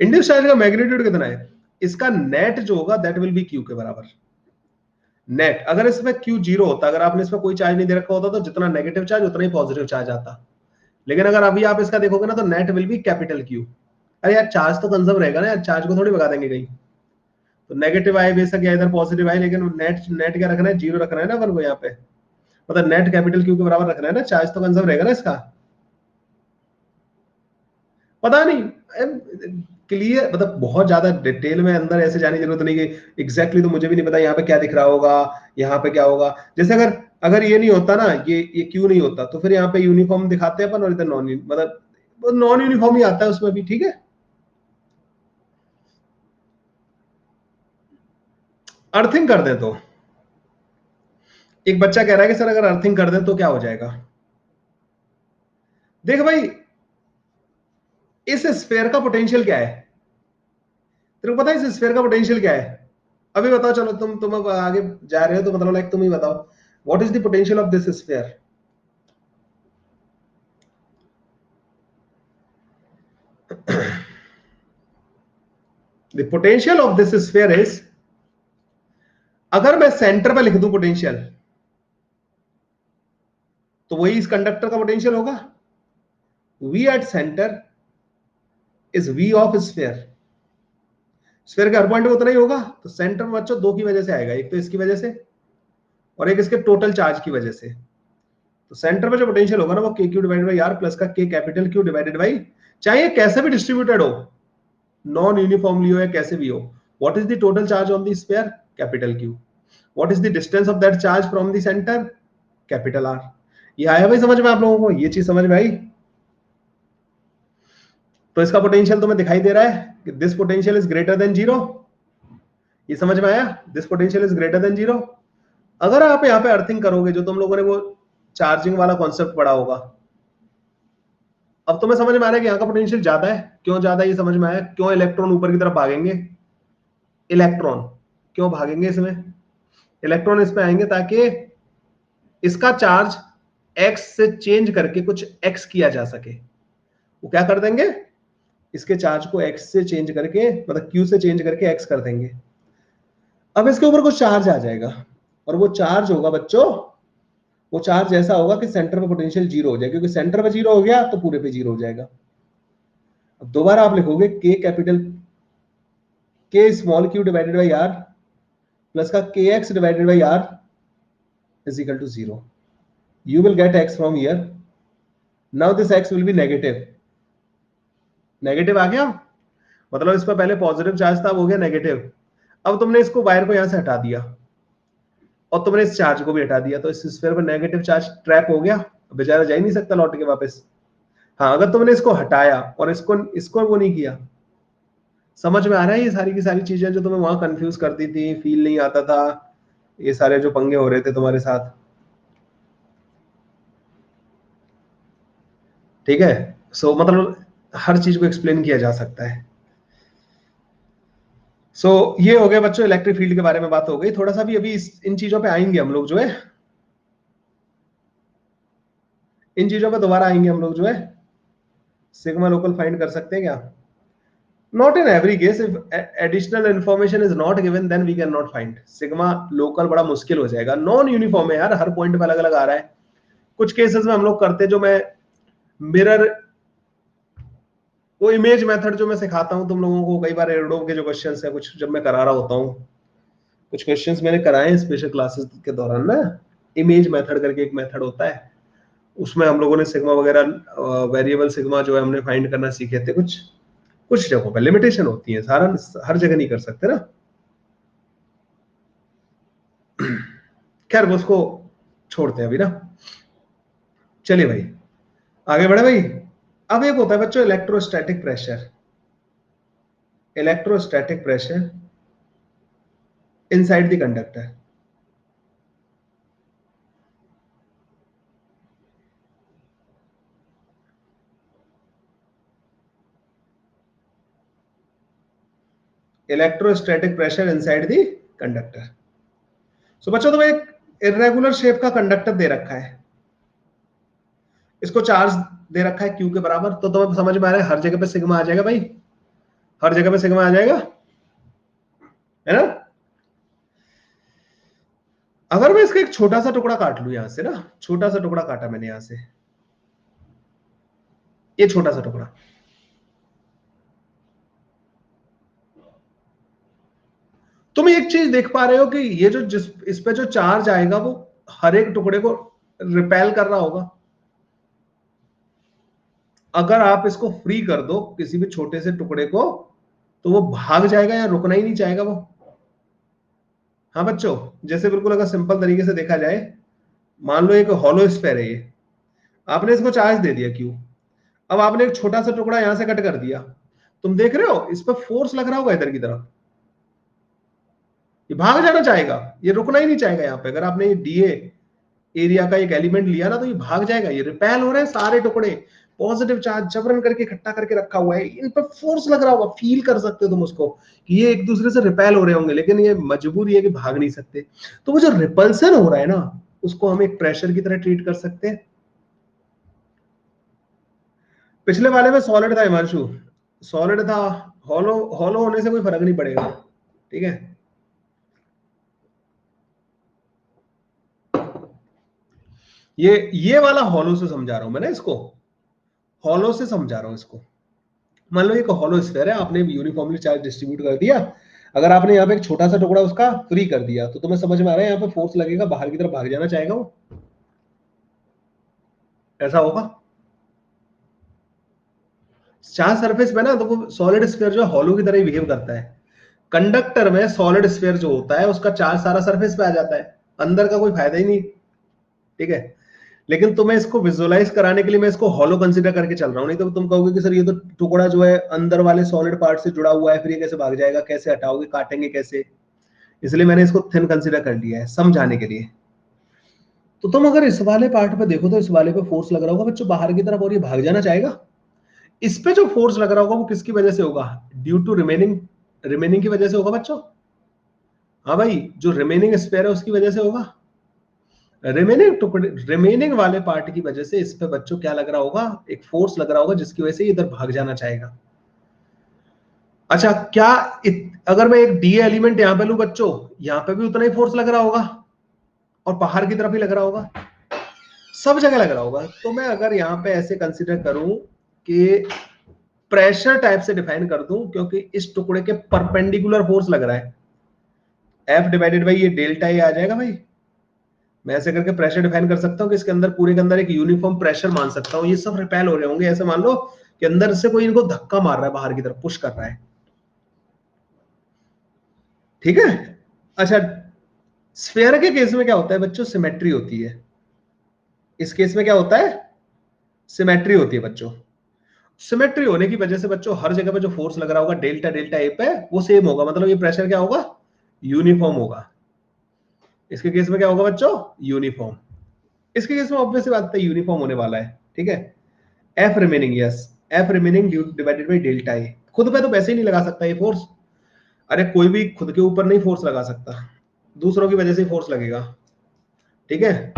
इंड्यूस चार्ज का मैग्नीट्यूड कितना है, इसका नेट जो होगा दैट विल बी क्यू के बराबर। नेट, अगर इसमें क्यू जीरो होता, अगर आपने इसमें कोई चार्ज नहीं दे रखा होता, तो जितना नेगेटिव चार्ज उतना ही पॉजिटिव चार्ज आता। लेकिन अगर अभी आप इसका देखोगे ना, तो net will be capital Q. अरे यार चार्ज तो कंजर्व रहेगा ना यार, चार्ज को थोड़ी भगा देंगे कहीं। तो नेगेटिव आए बेशक या इधर पॉजिटिव आए, लेकिन नेट नेट क्या रखना है, जीरो रखना है ना अपन को यहाँ पे। मतलब नेट कैपिटल क्यू के बराबर रखना है ना, चार्ज तो कंजर्व रहेगा ना इसका। पता नहीं क्लियर, मतलब बहुत ज्यादा डिटेल में अंदर ऐसे जाने की जरूरत नहीं कि एग्जैक्टली तो मुझे भी नहीं पता यहाँ पे क्या दिख रहा होगा, यहाँ पे क्या होगा। जैसे अगर अगर ये नहीं होता ना, ये क्यू नहीं होता, तो फिर यहाँ पे यूनिफॉर्म दिखाते हैं अपन, और इधर नॉन, मतलब नॉन यूनिफॉर्म ही आता है उसमें भी, ठीक है। अर्थिंग कर दे तो एक बच्चा कह रहा है कि सर अगर अर्थिंग कर दे तो क्या हो जाएगा। देख भाई, इस स्फीयर का पोटेंशियल क्या है, तेरे को पता है इस स्फीयर का पोटेंशियल क्या है? अभी बताओ, चलो तुम अब आगे जा रहे हो तो मतलब लाइक तुम ही बताओ, what is the potential of this sphere? The potential of this sphere is, अगर मैं सेंटर पे लिख दूं पोटेंशियल, तो वही इस कंडक्टर का पोटेंशियल होगा। V at centre is V of sphere. Sphere के हर पॉइंट पे उतना ही होगा, तो सेंटर में बच्चों दो की वजह से आएगा, एक तो इसकी वजह से और एक इसके टोटल चार्ज की वजह से। तो सेंटर पे जो पोटेंशियल होगा ना, वो k Q divided by r plus का k capital q divided by, चाहे कैसे भी डिस्ट्रीब्यूटेड हो, नॉन यूनिफॉर्मली हो या कैसे भी हो, what is the total charge on the sphere, capital Q. What is the distance of that charge from the centre, capital R. ये आया भाई समझ में आप लोगों को, ये चीज समझ में आई? तो इसका पोटेंशियल तुम्हें दिखाई दे रहा है कि this potential is greater than zero. ये समझ में आया, this potential is greater than zero. अगर आप यहाँ पे अर्थिंग करोगे, जो तुम लोगों ने वो चार्जिंग वाला कॉन्सेप्ट पढ़ा होगा, अब तुम्हें समझ में आ रहा है कि यहाँ का पोटेंशियल ज्यादा है। क्यों ज्यादा, ये समझ में आया, क्यों इलेक्ट्रॉन ऊपर की तरफ भागेंगे। इलेक्ट्रॉन क्यों भागेंगे इसमें, इलेक्ट्रॉन इसमें आएंगे ताकि इसका चार्ज एक्स से चेंज करके कुछ एक्स किया जा सके। वो क्या कर देंगे, इसके चार्ज को एक्स से चेंज करके, मतलब क्यू से चेंज करके एक्स कर देंगे। अब इसके ऊपर कुछ चार्ज आ जाएगा, और वो चार्ज होगा बच्चों, वो चार्ज ऐसा होगा कि सेंटर पे पोटेंशियल जीरो हो जाएगा, क्योंकि सेंटर पे जीरो हो गया तो पूरे पे जीरो हो जाएगा। अब दोबारा आप लिखोगे k capital, k small q divided by r plus का k x divided by r is equal to 0. You will get x from here. Now this x will be negative. Negative आ गया, मतलब इस पर पहले पॉजिटिव चार्ज था, वो हो गया नेगेटिव। अब तुमने इसको वायर को यहां से हटा दिया और तुमने इस चार्ज को भी हटा दिया, तो इस स्फीयर पर नेगेटिव चार्ज ट्रैप हो गया, बेचारा जा ही नहीं सकता लौट के वापस। हाँ, अगर तुमने इसको हटाया और इसको वो नहीं किया, समझ में आ रहा है ये सारी की सारी चीजें जो तुम्हें वहां कंफ्यूज करती थी, फील नहीं आता था, ये सारे जो पंगे हो रहे थे तुम्हारे साथ, ठीक है। सो मतलब हर चीज को एक्सप्लेन किया जा सकता है। सो ये हो गया बच्चों, इलेक्ट्रिक फील्ड के बारे में बात हो गई। थोड़ा सा भी अभी इन चीजों पे आएंगे हम लोग, जो है इन चीजों पे दोबारा आएंगे हम लोग, जो है सिग्मा लोकल फाइंड कर सकते हैं क्या? Not in every case, if additional information is not given then we can not find. Sigma local बड़ा मुश्किल हो जाएगा, नॉन यूनिफॉर्म है यार, हर पॉइंट पे अलग अलग आ रहा है। कुछ केसेस में हम लोग करते, जो मैं मिरर, वो इमेज मेथड जो मैं सिखाता हूं तुम लोगों को, कई बार एरोडोम के जो क्वेश्चंस है कुछ, जब मैं करा रहा होता हूं, कुछ क्वेश्चंस मैंने कराए हैं स्पेशल क्लासेस के दौरान ना, इमेज मेथड करके एक मेथड होता है, उसमें हम लोगों ने सिग्मा वगैरह वेरिएबल सिग्मा जो है हमने फाइंड करना सीखे थे। कुछ कुछ जगहों पर लिमिटेशन होती है, सारा हर जगह नहीं कर सकते ना। खैर वो उसको छोड़ते हैं अभी ना। चलिए भाई आगे बढ़े भाई। अब एक होता है बच्चों electrostatic pressure. Electrostatic pressure inside the conductor. Electrostatic pressure inside the conductor. So बच्चों तो एक इरेगुलर शेप का कंडक्टर दे रखा है, इसको चार्ज दे रखा है Q के बराबर, तो तुम्हें समझ में आ रहा है हर जगह पे सिग्मा आ जाएगा भाई, हर जगह पे सिग्मा आ जाएगा, है ना। अगर मैं इसका एक छोटा सा टुकड़ा काट लू यहां से ना, छोटा सा टुकड़ा काटा मैंने यहां से, ये छोटा सा टुकड़ा, तुम एक चीज देख पा रहे हो कि ये जो इस पे जो चार्ज आएगा वो हर एक टुकड़े को रिपेल कर रहा होगा। अगर आप इसको फ्री कर दो किसी भी छोटे से टुकड़े को, तो वो भाग जाएगा या रुकना ही नहीं चाहेगा वो। हाँ बच्चों, जैसे बिल्कुल अगर सिंपल तरीके से देखा जाए, मान लो एक हॉलो स्फीयर है ये, आपने इसको चार्ज दे दिया क्यू, अब आपने एक छोटा सा टुकड़ा यहां से कट कर दिया, तुम देख रहे हो इस पर फोर्स लग रहा होगा इधर की तरफ, ये भाग जाना चाहेगा, ये रुकना ही नहीं चाहेगा। यहाँ पे अगर आपने ये डीए एरिया का एक एलिमेंट लिया ना, तो ये भाग जाएगा, ये रिपेल हो रहे हैं सारे टुकड़े, पॉजिटिव चार्ज जबरन करके इकट्ठा करके रखा हुआ है, इन पर फोर्स लग रहा होगा, फील कर सकते हो तुम उसको कि ये एक दूसरे से रिपेल हो रहे होंगे, लेकिन ये मजबूरी है कि भाग नहीं सकते। तो वो जो रिपल्सन हो रहा है ना, उसको हम एक प्रेशर की तरह ट्रीट कर सकते हैं। पिछले वाले में सॉलिड था हिमांशु, सॉलिड था, हॉलो हॉलो होने से कोई फर्क नहीं पड़ेगा, ठीक है। ये वाला हॉलो से समझा रहा हूं मैं ना, इसको हॉलो से समझा रहा हूं इसको। मान लो एक हॉलो स्फीयर है, आपने यूनिफॉर्मली चार्ज डिस्ट्रीब्यूट कर दिया, अगर आपने यहाँ पे एक छोटा सा टुकड़ा उसका फ्री कर दिया, तो तुम्हें समझ में आ रहा है यहाँ पे फोर्स लगेगा, बाहर की तरफ भाग जाना चाहेगा वो, ऐसा होगा। चार्ज सरफेस पे ना, तो वो सॉलिड स्फीयर जो है हॉलो की तरह ही बिहेव करता है। कंडक्टर में सॉलिड स्फीयर जो होता है उसका चार्ज सारा सरफेस पे आ जाता है, अंदर का कोई फायदा ही नहीं, ठीक है। लेकिन तुम्हें इसको विजुअलाइज कराने के लिए मैं इसको हॉलो कंसीडर करके चल रहा हूं, नहीं तो तुम कहोगे कि सर ये तो टुकड़ा जो है अंदर वाले सॉलिड पार्ट से जुड़ा हुआ है, फिर ये कैसे भाग जाएगा, कैसे हटाओगे, काटेंगे कैसे, इसलिए मैंने इसको थिन कंसीडर कर लिया है समझाने के लिए। तो तुम अगर इस वाले पार्ट पे देखो, तो इस वाले पे फोर्स लग रहा होगा बच्चों बाहर की तरफ, और ये भाग जाना चाहेगा। इस पे जो फोर्स लग रहा होगा वो किसकी वजह से होगा? ड्यू टू रिमेनिंग, रिमेनिंग की वजह से होगा बच्चों। हाँ भाई, जो रिमेनिंग स्पेयर है उसकी वजह से होगा, रिमेनिंग टुकड़े, रिमेनिंग वाले पार्ट की वजह से इस पे बच्चों क्या लग रहा होगा, एक फोर्स लग रहा होगा जिसकी वजह से इधर भाग जाना चाहेगा। अच्छा, क्या अगर मैं एक डी एलिमेंट यहां पे लू बच्चों, यहां पे भी उतना ही फोर्स लग रहा होगा और बाहर की तरफ ही लग रहा होगा, सब जगह लग रहा होगा। तो मैं अगर यहाँ पे ऐसे कंसीडर करूं कि प्रेशर टाइप से डिफाइन कर दूं, क्योंकि इस टुकड़े के परपेंडिकुलर फोर्स लग रहा है, एफ डिवाइडेड बाई ये डेल्टा ए आ जाएगा भाई, मैं ऐसे करके प्रेशर डिफाइन कर सकता हूँ कि इसके अंदर पूरे के अंदर एक यूनिफॉर्म प्रेशर मान सकता हूँ, ये सब रिपेल हो रहे होंगे। ऐसे मान लो कि अंदर से कोई इनको धक्का मार रहा है, बाहर की तरफ पुश कर रहा है, ठीक है। अच्छा, स्फेयर के केस में क्या होता है बच्चों, सिमेट्री होती है। इस केस में क्या होता है, सिमेट्री होती है बच्चों। सिमेट्री होने की वजह से बच्चों हर जगह पे जो फोर्स लग रहा होगा डेल्टा डेल्टा ए पे, वो सेम होगा, मतलब ये प्रेशर क्या होगा, यूनिफॉर्म होगा। इसके केस में क्या होगा बच्चों, यूनिफॉर्म। इसके केस में ऑब्वियस बात है यूनिफॉर्म होने वाला है, ठीक है। F remaining, yes, F remaining divided by delta A. खुद पे तो वैसे ही नहीं लगा सकता ये फोर्स, अरे कोई भी खुद के ऊपर नहीं फोर्स लगा सकता, दूसरों की वजह से फोर्स लगेगा, ठीक है।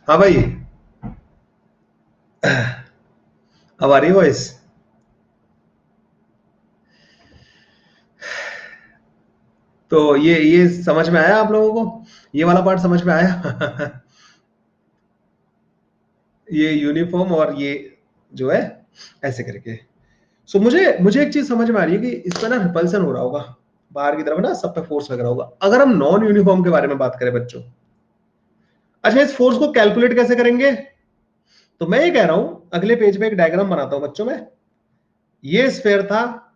हाँ भाई, अब आ रही वॉइस। तो ये समझ में आया आप लोगों को, ये वाला पार्ट समझ में आया। ये यूनिफॉर्म और ये जो है ऐसे करके। सो मुझे मुझे एक चीज समझ में आ रही है कि इस पर ना रिपल्सन हो रहा होगा, बाहर की तरफ ना सब पे फोर्स लग रहा होगा। अगर हम नॉन यूनिफॉर्म के बारे में बात करें बच्चों, अच्छा इस फोर्स को कैलकुलेट कैसे करेंगे, तो मैं ये कह रहा हूं अगले पेज पे एक डायग्राम बनाता हूं बच्चों में। ये स्फेयर था,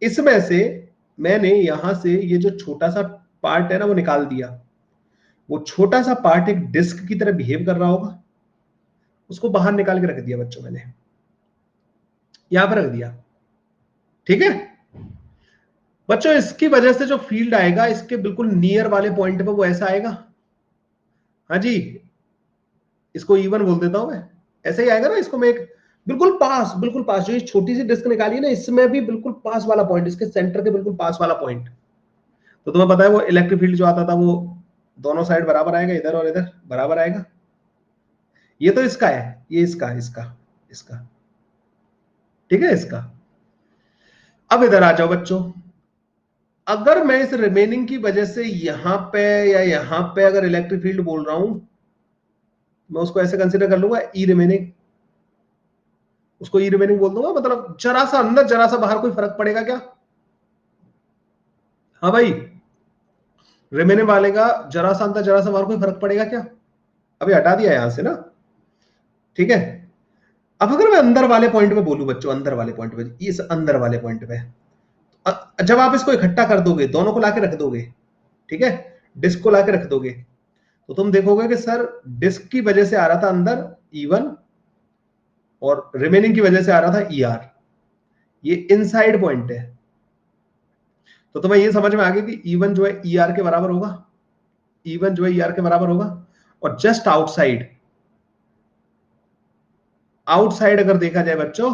इसमें से मैंने यहां से ये जो छोटा सा पार्ट है ना वो निकाल दिया। वो छोटा सा पार्ट एक डिस्क की तरह बिहेव कर रहा होगा, उसको बाहर निकाल के रख दिया बच्चों मैंने, यहां पर रख दिया, ठीक है। बच्चों इसकी वजह से जो फील्ड आएगा इसके बिल्कुल नियर वाले पॉइंट पे वो ऐसा आएगा, हाँ जी, इसको E1 बोल देता हूं मैं, ऐसे ही आएगा ना। इसको मैं एक बिल्कुल पास जो ये छोटी सी डिस्क निकाली है ना, इसमें भी बिल्कुल पास वाला पॉइंट, इसके सेंटर के बिल्कुल पास वाला पॉइंट। तो तुम्हें पता है वो इलेक्ट्रिक फील्ड जो आता था वो दोनों साइड बराबर आएगा, इधर और इधर बराबर आएगा। ये तो इसका है, ये इसका इसका इसका, ठीक है इसका। अब इधर आ जाओ बच्चों, अगर मैं इस रिमेनिंग की वजह से यहां पे या यहां पे अगर इलेक्ट्रिक फील्ड बोल रहा हूं, मैं उसको ऐसे कंसीडर कर लूंगा ई रिमेनिंग, उसको ई रिमेनिंग बोल दूंगा। मतलब जरा सा अंदर जरा सा बाहर कोई फर्क पड़ेगा क्या, हाँ भाई, रिमेनिंग वाले का जरा सा अंदर जरा सा बाहर कोई फर्क पड़ेगा क्या, अभी हटा दिया यहां से ना, ठीक है। अब अगर मैं अंदर वाले पॉइंट पे बोलूं बच्चों, अंदर वाले पॉइंट पे, इस अंदर वाले पॉइंट पे, जब आप इसको इकट्ठा कर दोगे, दोनों को लाके रख दोगे, ठीक है, डिस्क को लाके रख दोगे, तो तुम देखोगे कि सर डिस्क की वजह से आ रहा था अंदर E1 और रिमेनिंग की वजह से आ रहा था ER, ये इनसाइड पॉइंट है। तो तुम्हें ये समझ में आ गया कि E1 जो है ER के बराबर होगा, E1 जो है ER के बराबर होगा। और जस्ट आउटसाइड, आउटसाइड अगर देखा जाए बच्चों,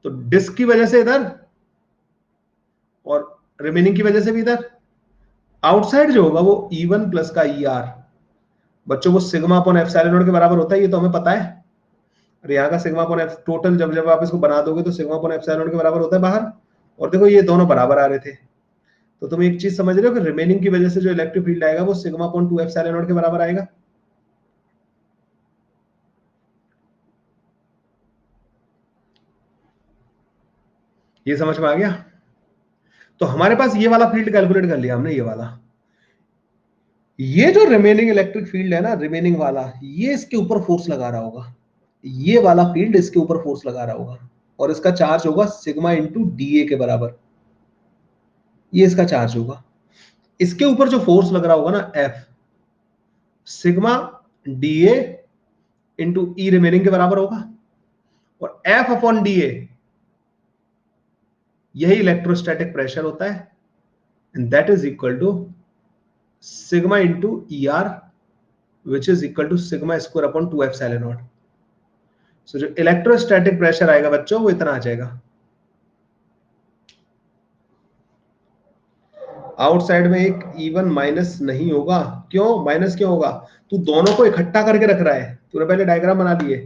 तो डिस्क की वजह से इधर और रिमेनिंग की वजह से भी इधर, आउटसाइड जो होगा वो E1 प्लस का ER बच्चों वो सिग्मा अपॉन एप्सिलॉन नॉट के बराबर होता है, ये तो हमें पता है। और यहाँ का सिग्मा अपॉन एफ टोटल जब जब आप इसको बना दोगे तो सिग्मा अपॉन एप्सिलॉन नॉट के बराबर होता है बाहर। और देखो ये दोनों बराबर आ रहे थे, तो तुम एक चीज समझ रहे हो कि रिमेनिंग की वजह से जो इलेक्ट्रिक फील्ड आएगा वो सिग्मा अपॉन 2 एप्सिलॉन नॉट के बराबर आएगा। ये समझ में आ गया। तो हमारे पास ये वाला फील्ड कैलकुलेट कर लिया हमने, ये वाला, ये जो रिमेनिंग इलेक्ट्रिक फील्ड है ना, रिमेनिंग वाला, ये इसके ऊपर फोर्स लगा रहा होगा, ये वाला फील्ड इसके ऊपर फोर्स लगा रहा होगा, और इसका चार्ज होगा सिग्मा इंटू DA के बराबर, ये इसका चार्ज होगा। इसके ऊपर जो फोर्स लग रहा होगा ना F, sigma DA into E remaining के बराबर होगा। और F अपॉन DA यही इलेक्ट्रोस्टैटिक प्रेशर होता है, and that is equal to sigma into ER which is equal to sigma square upon 2 epsilon naught. So जो इलेक्ट्रोस्टैटिक प्रेशर आएगा बच्चों वो इतना आ जाएगा। आउटसाइड में एक E1 माइनस नहीं होगा, क्यों माइनस क्यों होगा, तू दोनों को इकट्ठा करके रख रहा है, तूने पहले डायग्राम बना लिए,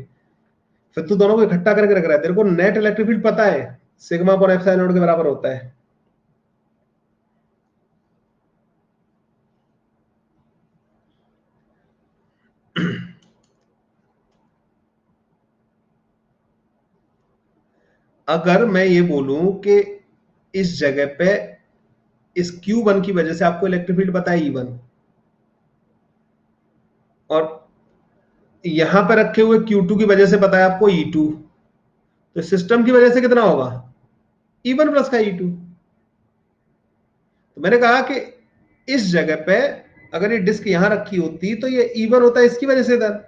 फिर तू दोनों को इकट्ठा करके रख रहा है, तेरे को नेट इलेक्ट्रिक फील्ड पता है सिग्मा अपॉन एप्सिलॉन नॉट के बराबर होता है। अगर मैं ये बोलूं कि इस जगह पे इस Q1 की वजह से आपको इलेक्ट्रिक फील्ड पता है E1, और यहां पे रखे हुए Q2 की वजह से पता है आपको E2, तो सिस्टम की वजह से कितना होगा E1 प्लस का E2। तो मैंने कहा कि इस जगह पे अगर ये डिस्क यहां रखी होती तो ये E1 होता है इसकी वजह से इधर,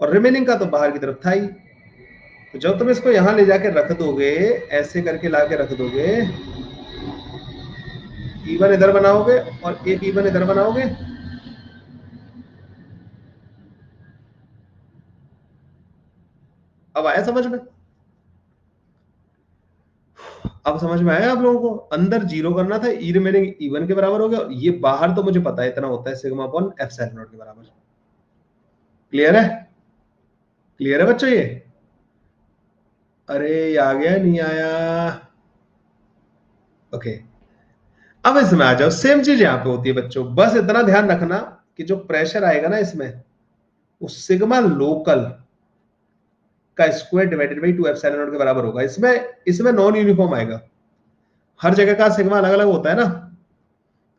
और रिमेनिंग का तो बाहर की तरफ था ही। तो जब तुम इसको यहां ले जाके रख दोगे, ऐसे करके लाके रख दोगे, E1 इधर बनाओगे और एक E1 इधर बनाओगे, अब आया समझ में? अब समझ में आया आप लोगों को? अंदर जीरो करना था, ई रिमेनिंग E1 के बराबर हो गया, और ये बाहर तो मुझे पता है इतना होता है सिग्मा अपॉन एप्सिलॉन नॉट के बराबर। क्लियर है? क्लियर है बच्चों ये? अरे ये आ गया नहीं आया? ओके, अब इसमें आ जाओ। सेम चीज यहां पे होती है बच्चों, बस इतना ध्यान रखना कि जो प्रेशर आएगा ना इसमें, वो सिग्मा लोकल का square divided by 2 epsilon naught के बराबर होगा। इसमें इसमें नॉन यूनिफॉर्म आएगा, हर जगह का सिग्मा अलग अलग होता है ना।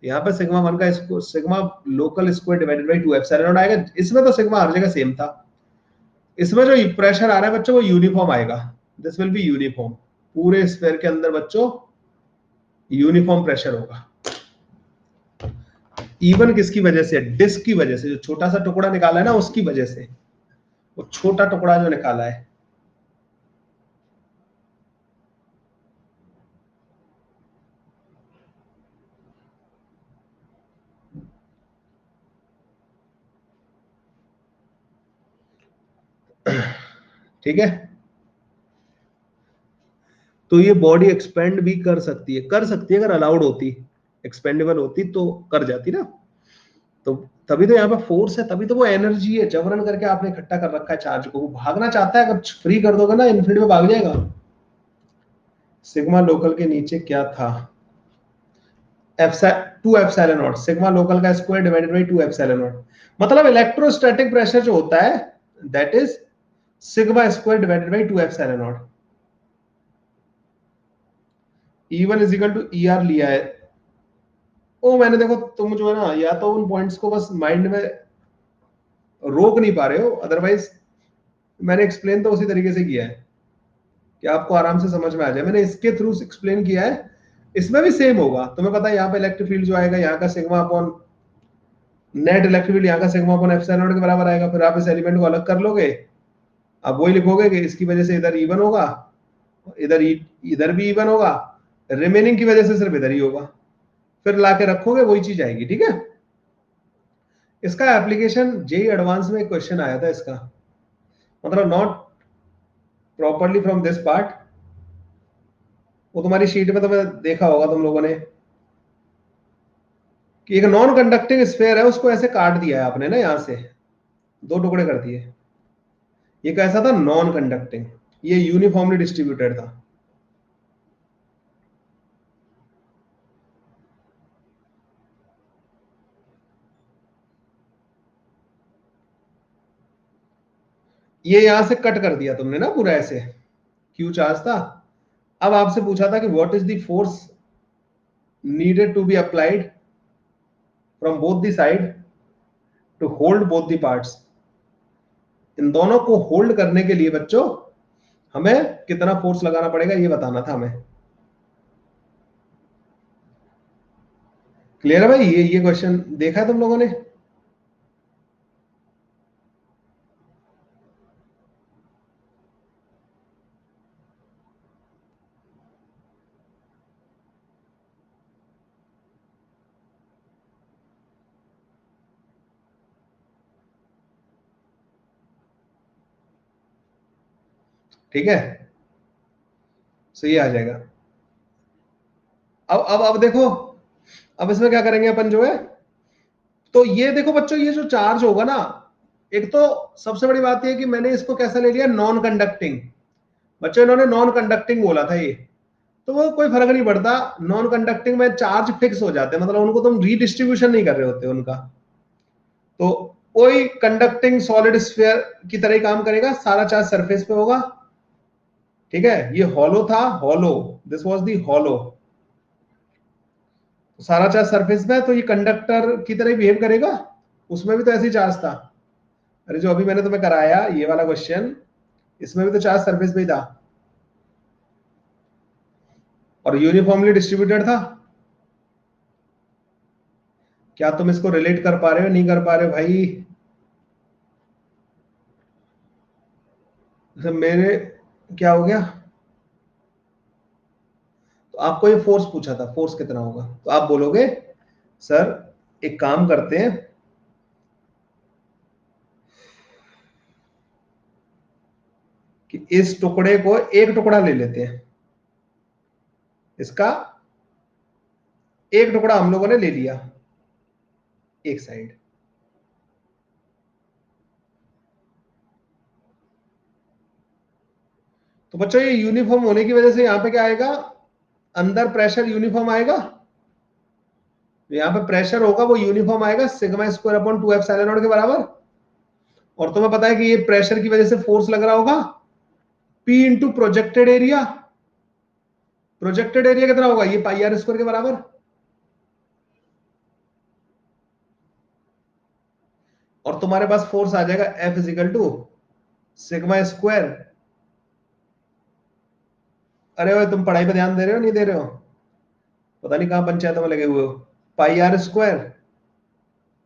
यहाँ पे सिग्मा 1 का sigma local square divided by 2 epsilon not आएगा। इसमें तो सिग्मा हर जगह सेम था। इसमें जो प्रेशर आ रहा है बच्चों वो यूनिफॉर्म आएगा, दिस विल बी यूनिफॉर्म। पूरे स्फीयर के अंदर बच्चों यूनिफॉर्म प्रेशर होगा। इवन किसकी वजह से? डिस्क की वजह से, जो छोटा सा टुकड़ा निकाला है ना उसकी वजह से, वो छोटा टुकड़ा जो निकाला है। ठीक है, तो ये बॉडी एक्सपेंड भी कर सकती है, कर सकती है अगर अलाउड होती, एक्सपेंडेबल होती तो कर जाती ना। तो तभी तो यहाँ पे फोर्स है, तभी तो वो एनर्जी है, जबरन करके आपने इकट्ठा कर रखा है चार्ज को। वो भागना चाहता है, अगर फ्री कर दोगे ना इनफिनिटी में भाग जाएगा। सिग्मा लोकल के नीचे क्या था? Two epsilon naught, sigma local का square divided by 2 epsilon naught. मतलब इलेक्ट्रोस्टैटिक प्रेशर जो होता है that is sigma square divided by 2 epsilon naught. E1 is equal to ER लिया है। ओ मैंने, देखो तुम जो है ना, या तो उन पॉइंट्स को बस माइंड में रोक नहीं पा रहे हो, अदरवाइज मैंने एक्सप्लेन तो उसी तरीके से किया है कि आपको आराम से समझ में आ जाए। मैंने इसके थ्रू एक्सप्लेन किया है। इसमें भी सेम होगा, तुम्हें पता है यहाँ पे इलेक्ट्रिक फील्ड जो आएगा, यहाँ का sigma upon net electric field यहाँ का सिग्मा अपॉन एप्सिलॉन नॉट के बराबर आएगा। फिर आप इस एलिमेंट को अलग कर लोगे, अब वही लिखोगे कि इसकी वजह से इधर E1 होगा, इधर भी E1 होगा, रिमेनिंग की वजह से सिर्फ इधर ही होगा। फिर लाके रखोगे वही चीज आएगी। ठीक है, इसका एप्लीकेशन जेई एडवांस में क्वेश्चन आया था इसका, मतलब not properly from this part, वो तुम्हारी शीट में तुम्हें देखा होगा तुम लोगों ने कि एक नॉन कंडक्टिंग स्फीयर है, उसको ऐसे काट दिया है आपने ना, यहां से दो टुकड़े कर दिए। ये कैसा था? Non conducting. ये यूनिफॉर्मली डिस्ट्रीब्यूटेड था। ये यहां से कट कर दिया तुमने ना पूरा, ऐसे क्यू चार्ज था। अब आपसे पूछा था कि what is the force needed to be applied from both the side to hold both the parts. इन दोनों को होल्ड करने के लिए बच्चों हमें कितना फोर्स लगाना पड़ेगा, ये बताना था हमें। क्लियर है भाई? ये क्वेश्चन देखा है तुम लोगों ने? ठीक है, सही आ जाएगा। अब देखो, अब इसमें क्या करेंगे अपन जो है, तो ये देखो बच्चों, ये जो चार्ज होगा ना, एक तो सबसे बड़ी बात ये कि मैंने इसको कैसा ले लिया, नॉन कंडक्टिंग। बच्चों इन्होंने नॉन कंडक्टिंग बोला था ये, तो वो कोई फर्क नहीं पड़ता। नॉन कंडक्टिंग में चार्ज फिक्स हो जाते हैं, मतलब उनको तुम रीडिस्ट्रीब्यूशन नहीं कर रहे होते उनका। तो कोई कंडक्टिंग सॉलिड स्फीयर की तरह ही काम करेगा, सारा चार्ज सरफेस पे होगा, ठीक है, ये हॉलो था, hollow, this was the hollow. सारा चार्ज सरफेस में है, तो ये कंडक्टर की तरह बिहेव करेगा, उसमें भी तो ऐसे ही चार्ज था। अरे जो अभी मैंने तुम्हें कराया ये वाला क्वेश्चन, इसमें भी तो चार्ज सरफेस पे ही था और यूनिफॉर्मली डिस्ट्रीब्यूटेड था। क्या तुम इसको रिलेट कर पा रहे हो, नहीं कर पा रहे हो भाई? तो मेरे क्या हो गया, तो आपको ये फोर्स पूछा था, फोर्स कितना होगा, तो आप बोलोगे सर एक काम करते हैं कि इस टुकड़े को एक टुकड़ा ले लेते हैं, इसका एक टुकड़ा हम लोगों ने ले लिया एक साइड, तो बच्चों ये यूनिफॉर्म होने की वजह से यहां पे क्या आएगा, अंदर प्रेशर यूनिफॉर्म आएगा, यहाँ पे प्रेशर होगा वो यूनिफॉर्म आएगा, sigma square upon 2 epsilon naught के बराबर। और तुम्हें पता है कि ये प्रेशर की वजह से फोर्स लग रहा होगा P into projected area. Projected area कितना होगा, ये पाई आर स्क्वायर के बराबर। और तुम्हारे पास फोर्स आ जाएगा F equal to sigma square. अरे भाई तुम पढ़ाई पे ध्यान दे रहे हो नहीं दे रहे हो, पता नहीं कहां पंचायतों में लगे हुए हो। Pi are square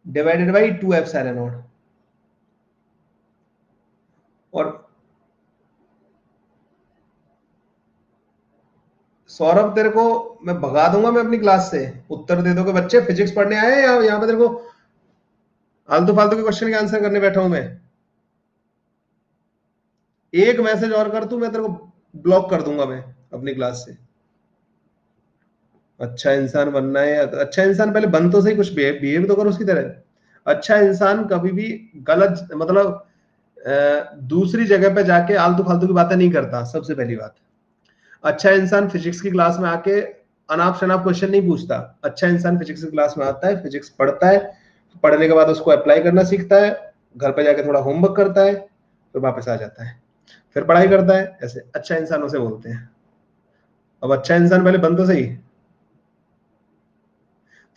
divided by 2 epsilon naught. और सौरभ तेरे को मैं भगा दूंगा मैं अपनी क्लास से, उत्तर दे दो कि बच्चे फिजिक्स पढ़ने आए हैं या यहाँ पे तेरे को आलतू फालतू के क्वेश्चन के आंसर करने बैठा हूं मैं। एक मैसेज और कर तू, मैं तेरे को ब्लॉक कर दूंगा मैं अपनी क्लास से। अच्छा इंसान बनना है, अच्छा इंसान पहले बन तो सही, कुछ बिहेव तो करो उसकी तरह। अच्छा इंसान कभी भी गलत मतलब दूसरी जगह पे जाके आलतू फालतू की बातें नहीं करता, सबसे पहली बात। अच्छा इंसान फिजिक्स की क्लास में आके अनाप शनाप क्वेश्चन नहीं पूछता। अच्छा इंसान फिजिक्स की क्लास में आता है, फिजिक्स पढ़ता है, पढ़ने के बाद उसको अप्लाई करना सीखता है, घर पे जाके थोड़ा होमवर्क करता है, फिर वापस आ जाता है, फिर पढ़ाई करता है। ऐसे अच्छा इंसान उसे बोलते हैं। अब अच्छा इंसान पहले बन तो सही।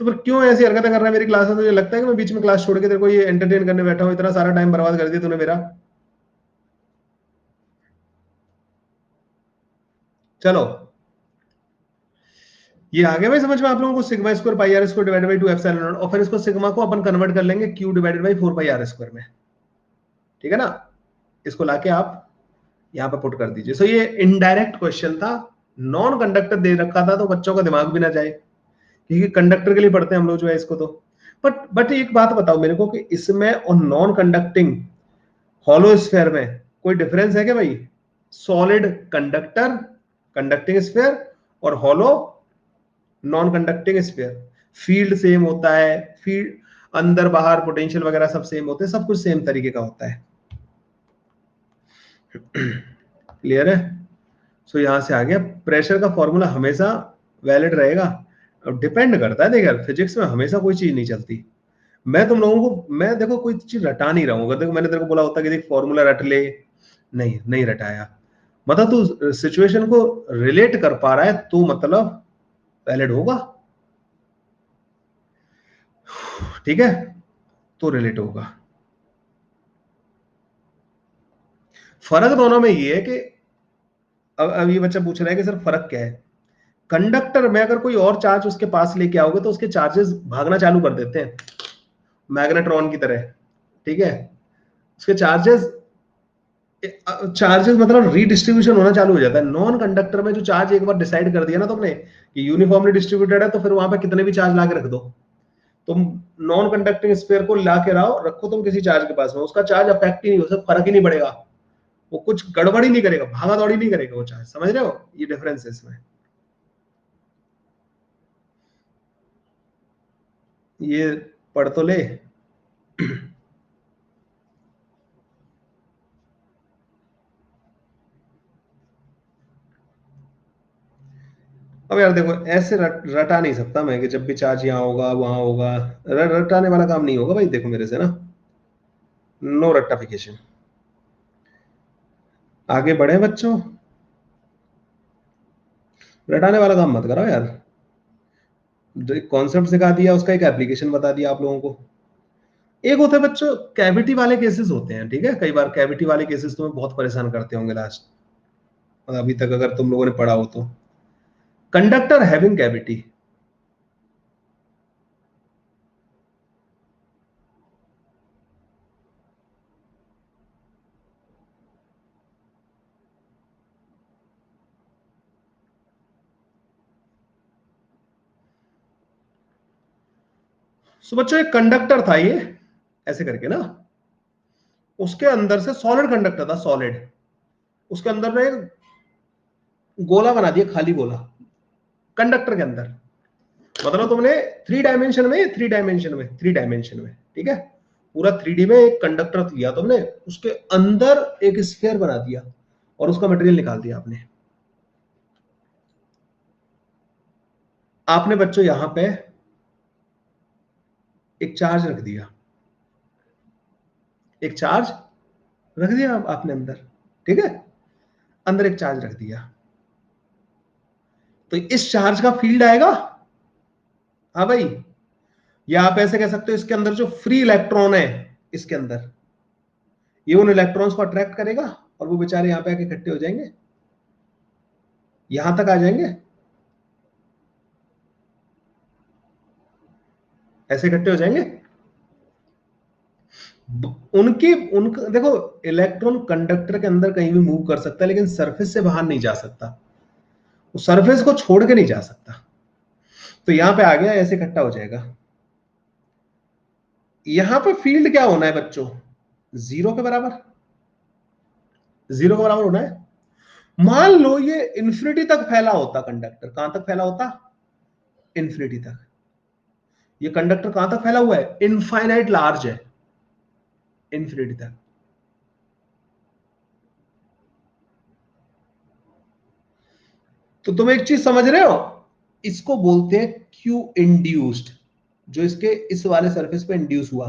तो फिर क्यों ऐसी हरकतें कर रहा है मेरी क्लास में? तुझे लगता है कि मैं बीच में क्लास छोड़ के तेरे को ये एंटरटेन करने बैठा हूँ? इतना सारा टाइम बर्बाद कर दिया तूने मेरा। चलो ये आ गया भाई समझ में आप लोगों को, sigma square pi are square divided by 2 epsilon naught, और फिर इसको सिग्मा को अपन कन्वर्ट कर लेंगे q divided by 4 pi are square में। ठीक है ना, इसको लाके आप यहाँ पे पुट कर दीजिए। सो ये इनडायरेक्ट क्वेश्चन था, नॉन कंडक्टर दे रखा था तो बच्चों का दिमाग भी ना जाए, क्योंकि कंडक्टर के लिए पढ़ते हैं हम लोग जो है इसको। तो बट एक बात बताओ मेरे को कि इसमें और नॉन कंडक्टिंग हॉलो स्फेयर में कोई डिफरेंस है क्या भाई? सॉलिड कंडक्टर कंडक्टिंग स्फेयर और hollow non conducting sphere, field same होता है, फील्ड अंदर बाहर पोटेंशियल वगैरह सब सेम होते हैं, सब कुछ सेम तरीके का होता है। क्लियर है? सो यहां से आ गया, प्रेशर का फॉर्मूला हमेशा वैलिड रहेगा। अब डिपेंड करता है, देख यार फिजिक्स में हमेशा कोई चीज नहीं चलती। मैं तुम लोगों को, मैं देखो कोई चीज रटा नहीं रहा हूँ। अगर देखो मैंने तेरे को बोला होता कि देख फॉर्मूला रट ले, नहीं नहीं रटाया, मतलब तू सिचुएशन को रिलेट कर पा रहा है तो मतलब वैलिड होगा। ठीक है, तो रिलेट होगा। फर्क दोनों में ये है कि अब ये बच्चा पूछ रहा है कि सर फर्क क्या है। कंडक्टर में अगर कोई और चार्ज उसके पास लेके आओगे तो उसके चार्जेस भागना चालू कर देते हैं, मैग्नेट्रॉन की तरह। ठीक है, उसके चार्जेस चार्जेस मतलब रीडिस्ट्रीब्यूशन होना चालू हो जाता है। नॉन कंडक्टर में जो चार्ज एक बार डिसाइड कर दिया ना तुमने कि यूनिफॉर्मली डिस्ट्रीब्यूटेड है, तो फिर वहां पे कितने भी चार्ज ला के रख दो तुम, नॉन कंडक्टिंग स्फीयर को ला के रखो तुम किसी चार्ज के पास में, उसका चार्ज अफेक्ट ही नहीं, उसे फर्क ही नहीं पड़ेगा, वो कुछ गड़बड़ ही नहीं करेगा, भागा दौड़ी नहीं करेगा वो चार्ज। समझ रहे हो ये डिफरेंस है इसमें? ये पढ़ तो ले। अब यार देखो ऐसे रटा नहीं सकता मैं कि जब भी चार्ज यहाँ होगा वहां होगा, रटाने वाला काम नहीं होगा भाई, देखो मेरे से ना, नो रट्टाफिकेशन। आगे बढ़े बच्चों। रटाने वाला काम मत करो यार, जो एक कॉन्सेप्ट सिखा दिया उसका एक एप्लीकेशन बता दिया आप लोगों को। एक होता है बच्चों कैविटी वाले केसेस होते हैं, ठीक है, कई बार कैविटी वाले केसेस तुम्हें बहुत परेशान करते होंगे लास्ट, अभी तक अगर तुम लोगों ने पढ़ा हो तो। कंडक्टर हैविंग कैविटी, सो बच्चों एक कंडक्टर था ये ऐसे करके ना, उसके अंदर से सॉलिड कंडक्टर था, सॉलिड, उसके अंदर ने गोला बना दिया, खाली गोला कंडक्टर के अंदर, मतलब तुमने थ्री डायमेंशन में, ठीक है, पूरा 3D में एक कंडक्टर लिया तुमने, उसके अंदर एक स्फीयर बना दिया और उसका मटेरियल निकाल दिया आपने। आपने बच्चों यहां पे एक चार्ज रख दिया, एक चार्ज रख दिया आपने अंदर, ठीक है, अंदर एक चार्ज रख दिया, तो इस चार्ज का फील्ड आएगा। हाँ भाई, या आप ऐसे कह सकते हो इसके अंदर जो फ्री इलेक्ट्रॉन है, इसके अंदर ये उन इलेक्ट्रॉन्स को अट्रैक्ट करेगा और वो बेचारे यहां पे आके इकट्ठे हो जाएंगे, यहां तक आ जाएंगे, ऐसे इकट्ठे हो जाएंगे। उनकी उनका देखो, इलेक्ट्रॉन कंडक्टर के अंदर कहीं भी मूव कर सकता है लेकिन सरफेस से बाहर नहीं जा सकता, वो सरफेस को छोड़ के नहीं जा सकता, तो यहां पे आ गया, ऐसे इकट्ठा हो जाएगा। यहां पे फील्ड क्या होना है बच्चों, जीरो के बराबर, जीरो के बराबर होना है। मान लो ये इंफिनिटी तक फैला होता कंडक्टर, कहां तक फैला होता, इंफिनिटी तक। ये कंडक्टर कहां तक फैला हुआ है, इनफाइनाइट लार्ज है, इंफिनिटी तक। तो तुम एक चीज समझ रहे हो, इसको बोलते हैं क्यू इंड्यूस्ड, जो इसके इस वाले सरफेस पे इंड्यूस हुआ।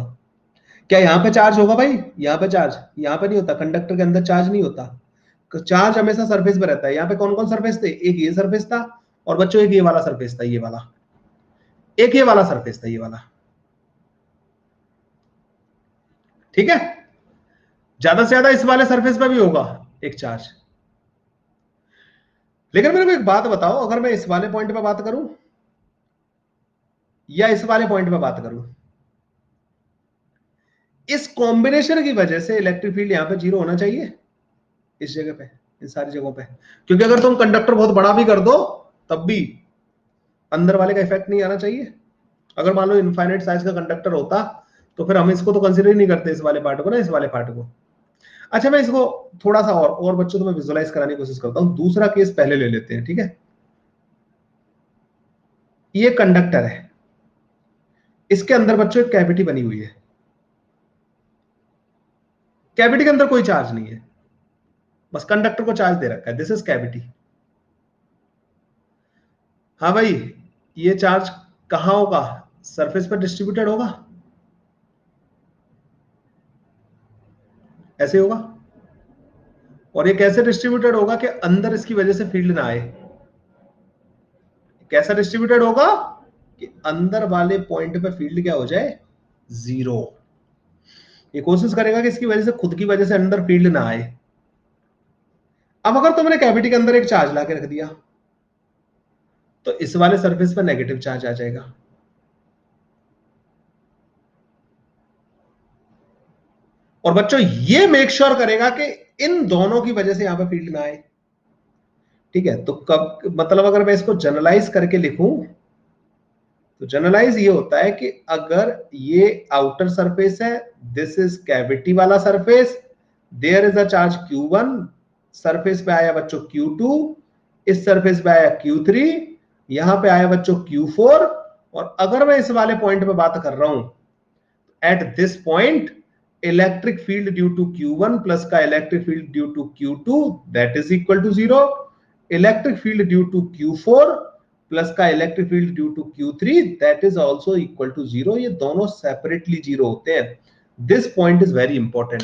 क्या यहां पे चार्ज होगा भाई, यहां पे चार्ज, यहां पे नहीं होता, कंडक्टर के अंदर चार्ज नहीं होता, चार्ज हमेशा सरफेस पे रहता है। यहां पे कौन कौन सरफेस थे, एक ये सरफेस था और बच्चों एक ये वाला सरफेस था, ये वाला, एक ये वाला सरफेस था, ये वाला, ठीक है। ज्यादा से ज्यादा इस वाले सरफेस पे भी होगा एक चार्ज। लेकिन मेरे को एक बात बताओ, अगर मैं इस वाले पॉइंट पे बात करूं या इस वाले पॉइंट पे बात करूं, इस कॉम्बिनेशन की वजह से इलेक्ट्रिक फील्ड यहां पे जीरो होना चाहिए, इस जगह पे, इन सारी जगहों पे, क्योंकि अगर तुम कंडक्टर बहुत बड़ा भी कर दो तब भी अंदर वाले का इफेक्ट नहीं आना चाहिए। अगर मान लो इनफाइनाइट साइज का कंडक्टर होता तो फिर हम इसको तो कंसीडर ही नहीं करते, इस वाले पार्ट को ना, इस वाले पार्ट को। अच्छा, मैं इसको थोड़ा सा और बच्चों को मैं विजुअलाइज कराने की कोशिश करता हूं। दूसरा केस पहले ले लेते हैं, ठीक है। ये कंडक्टर है, इसके अंदर बच्चों एक कैविटी बनी हुई है, कैविटी के अंदर कोई चार्ज नहीं है, बस कंडक्टर को चार्ज दे रखा है, दिस इज कैविटी। हाँ भाई, ये चार्ज कहां होगा, सरफेस पर डिस्ट्रीब्यूटेड होगा, ऐसे होगा। और ये कैसे डिस्ट्रीब्यूटेड होगा कि अंदर इसकी वजह से फील्ड ना आए, कैसा डिस्ट्रीब्यूटेड होगा कि अंदर वाले पॉइंट पे फील्ड क्या हो जाए, जीरो। ये कोशिश करेगा कि इसकी वजह से, खुद की वजह से अंदर फील्ड ना आए। अब अगर तुमने कैविटी के अंदर एक चार्ज ला के रख दिया तो इस वाले सरफेस पर नेगेटिव चार्ज आ जाएगा, और बच्चों ये मेक श्योर करेगा कि इन दोनों की वजह से यहां पे फील्ड ना आए, ठीक है। तो कब, मतलब अगर मैं इसको जनरलाइज करके लिखूं तो जनरलाइज ये होता है कि अगर ये आउटर सरफेस है, दिस इज कैविटी वाला surface, there is a charge Q1, surface पे आया बच्चों Q2, इस सरफेस पे आया Q3, यहां पे आया बच्चों Q4, और अगर मैं इस वाले पॉइंट पे बात कर रहा हूं, at this point electric field due to Q1 plus का electric field due to Q2 that is equal to zero, electric field due to Q4 plus का electric field due to Q3 that is also equal to zero. ये दोनों सेपरेटली जीरो होते हैं, this point is very important.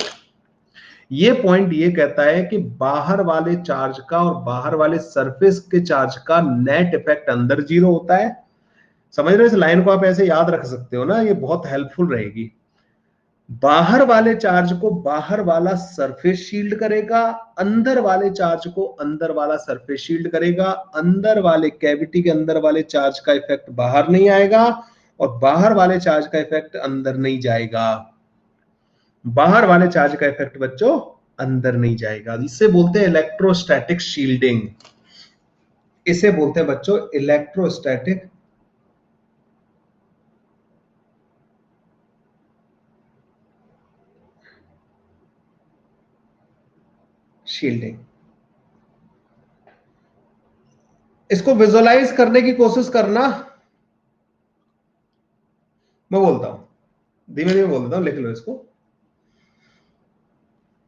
ये पॉइंट ये कहता है कि बाहर वाले चार्ज का और बाहर वाले सरफेस के चार्ज का नेट इफेक्ट अंदर जीरो होता है। समझ रहे हो? इस लाइन को आप ऐसे याद रख सकते हो ना, ये बहुत हेल्पफुल रहेगी। बाहर वाले चार्ज को बाहर वाला सरफेस शील्ड करेगा, अंदर वाले चार्ज को अंदर वाला सरफेस शील्ड करेगा। अंदर वाले कैविटी के अंदर वाले चार्ज का इफेक्ट बाहर नहीं आएगा और बाहर वाले चार्ज का इफेक्ट अंदर नहीं जाएगा। बाहर वाले चार्ज का इफेक्ट बच्चों अंदर नहीं जाएगा। इसे बोलते हैं इलेक्ट्रोस्टैटिक शील्डिंग। इसे बोलते हैं बच्चों इलेक्ट्रोस्टैटिक शील्डिंग। इसको विजुअलाइज करने की कोशिश करना। मैं बोलता हूं, धीमे धीमे बोल देता हूं, लिख लो इसको।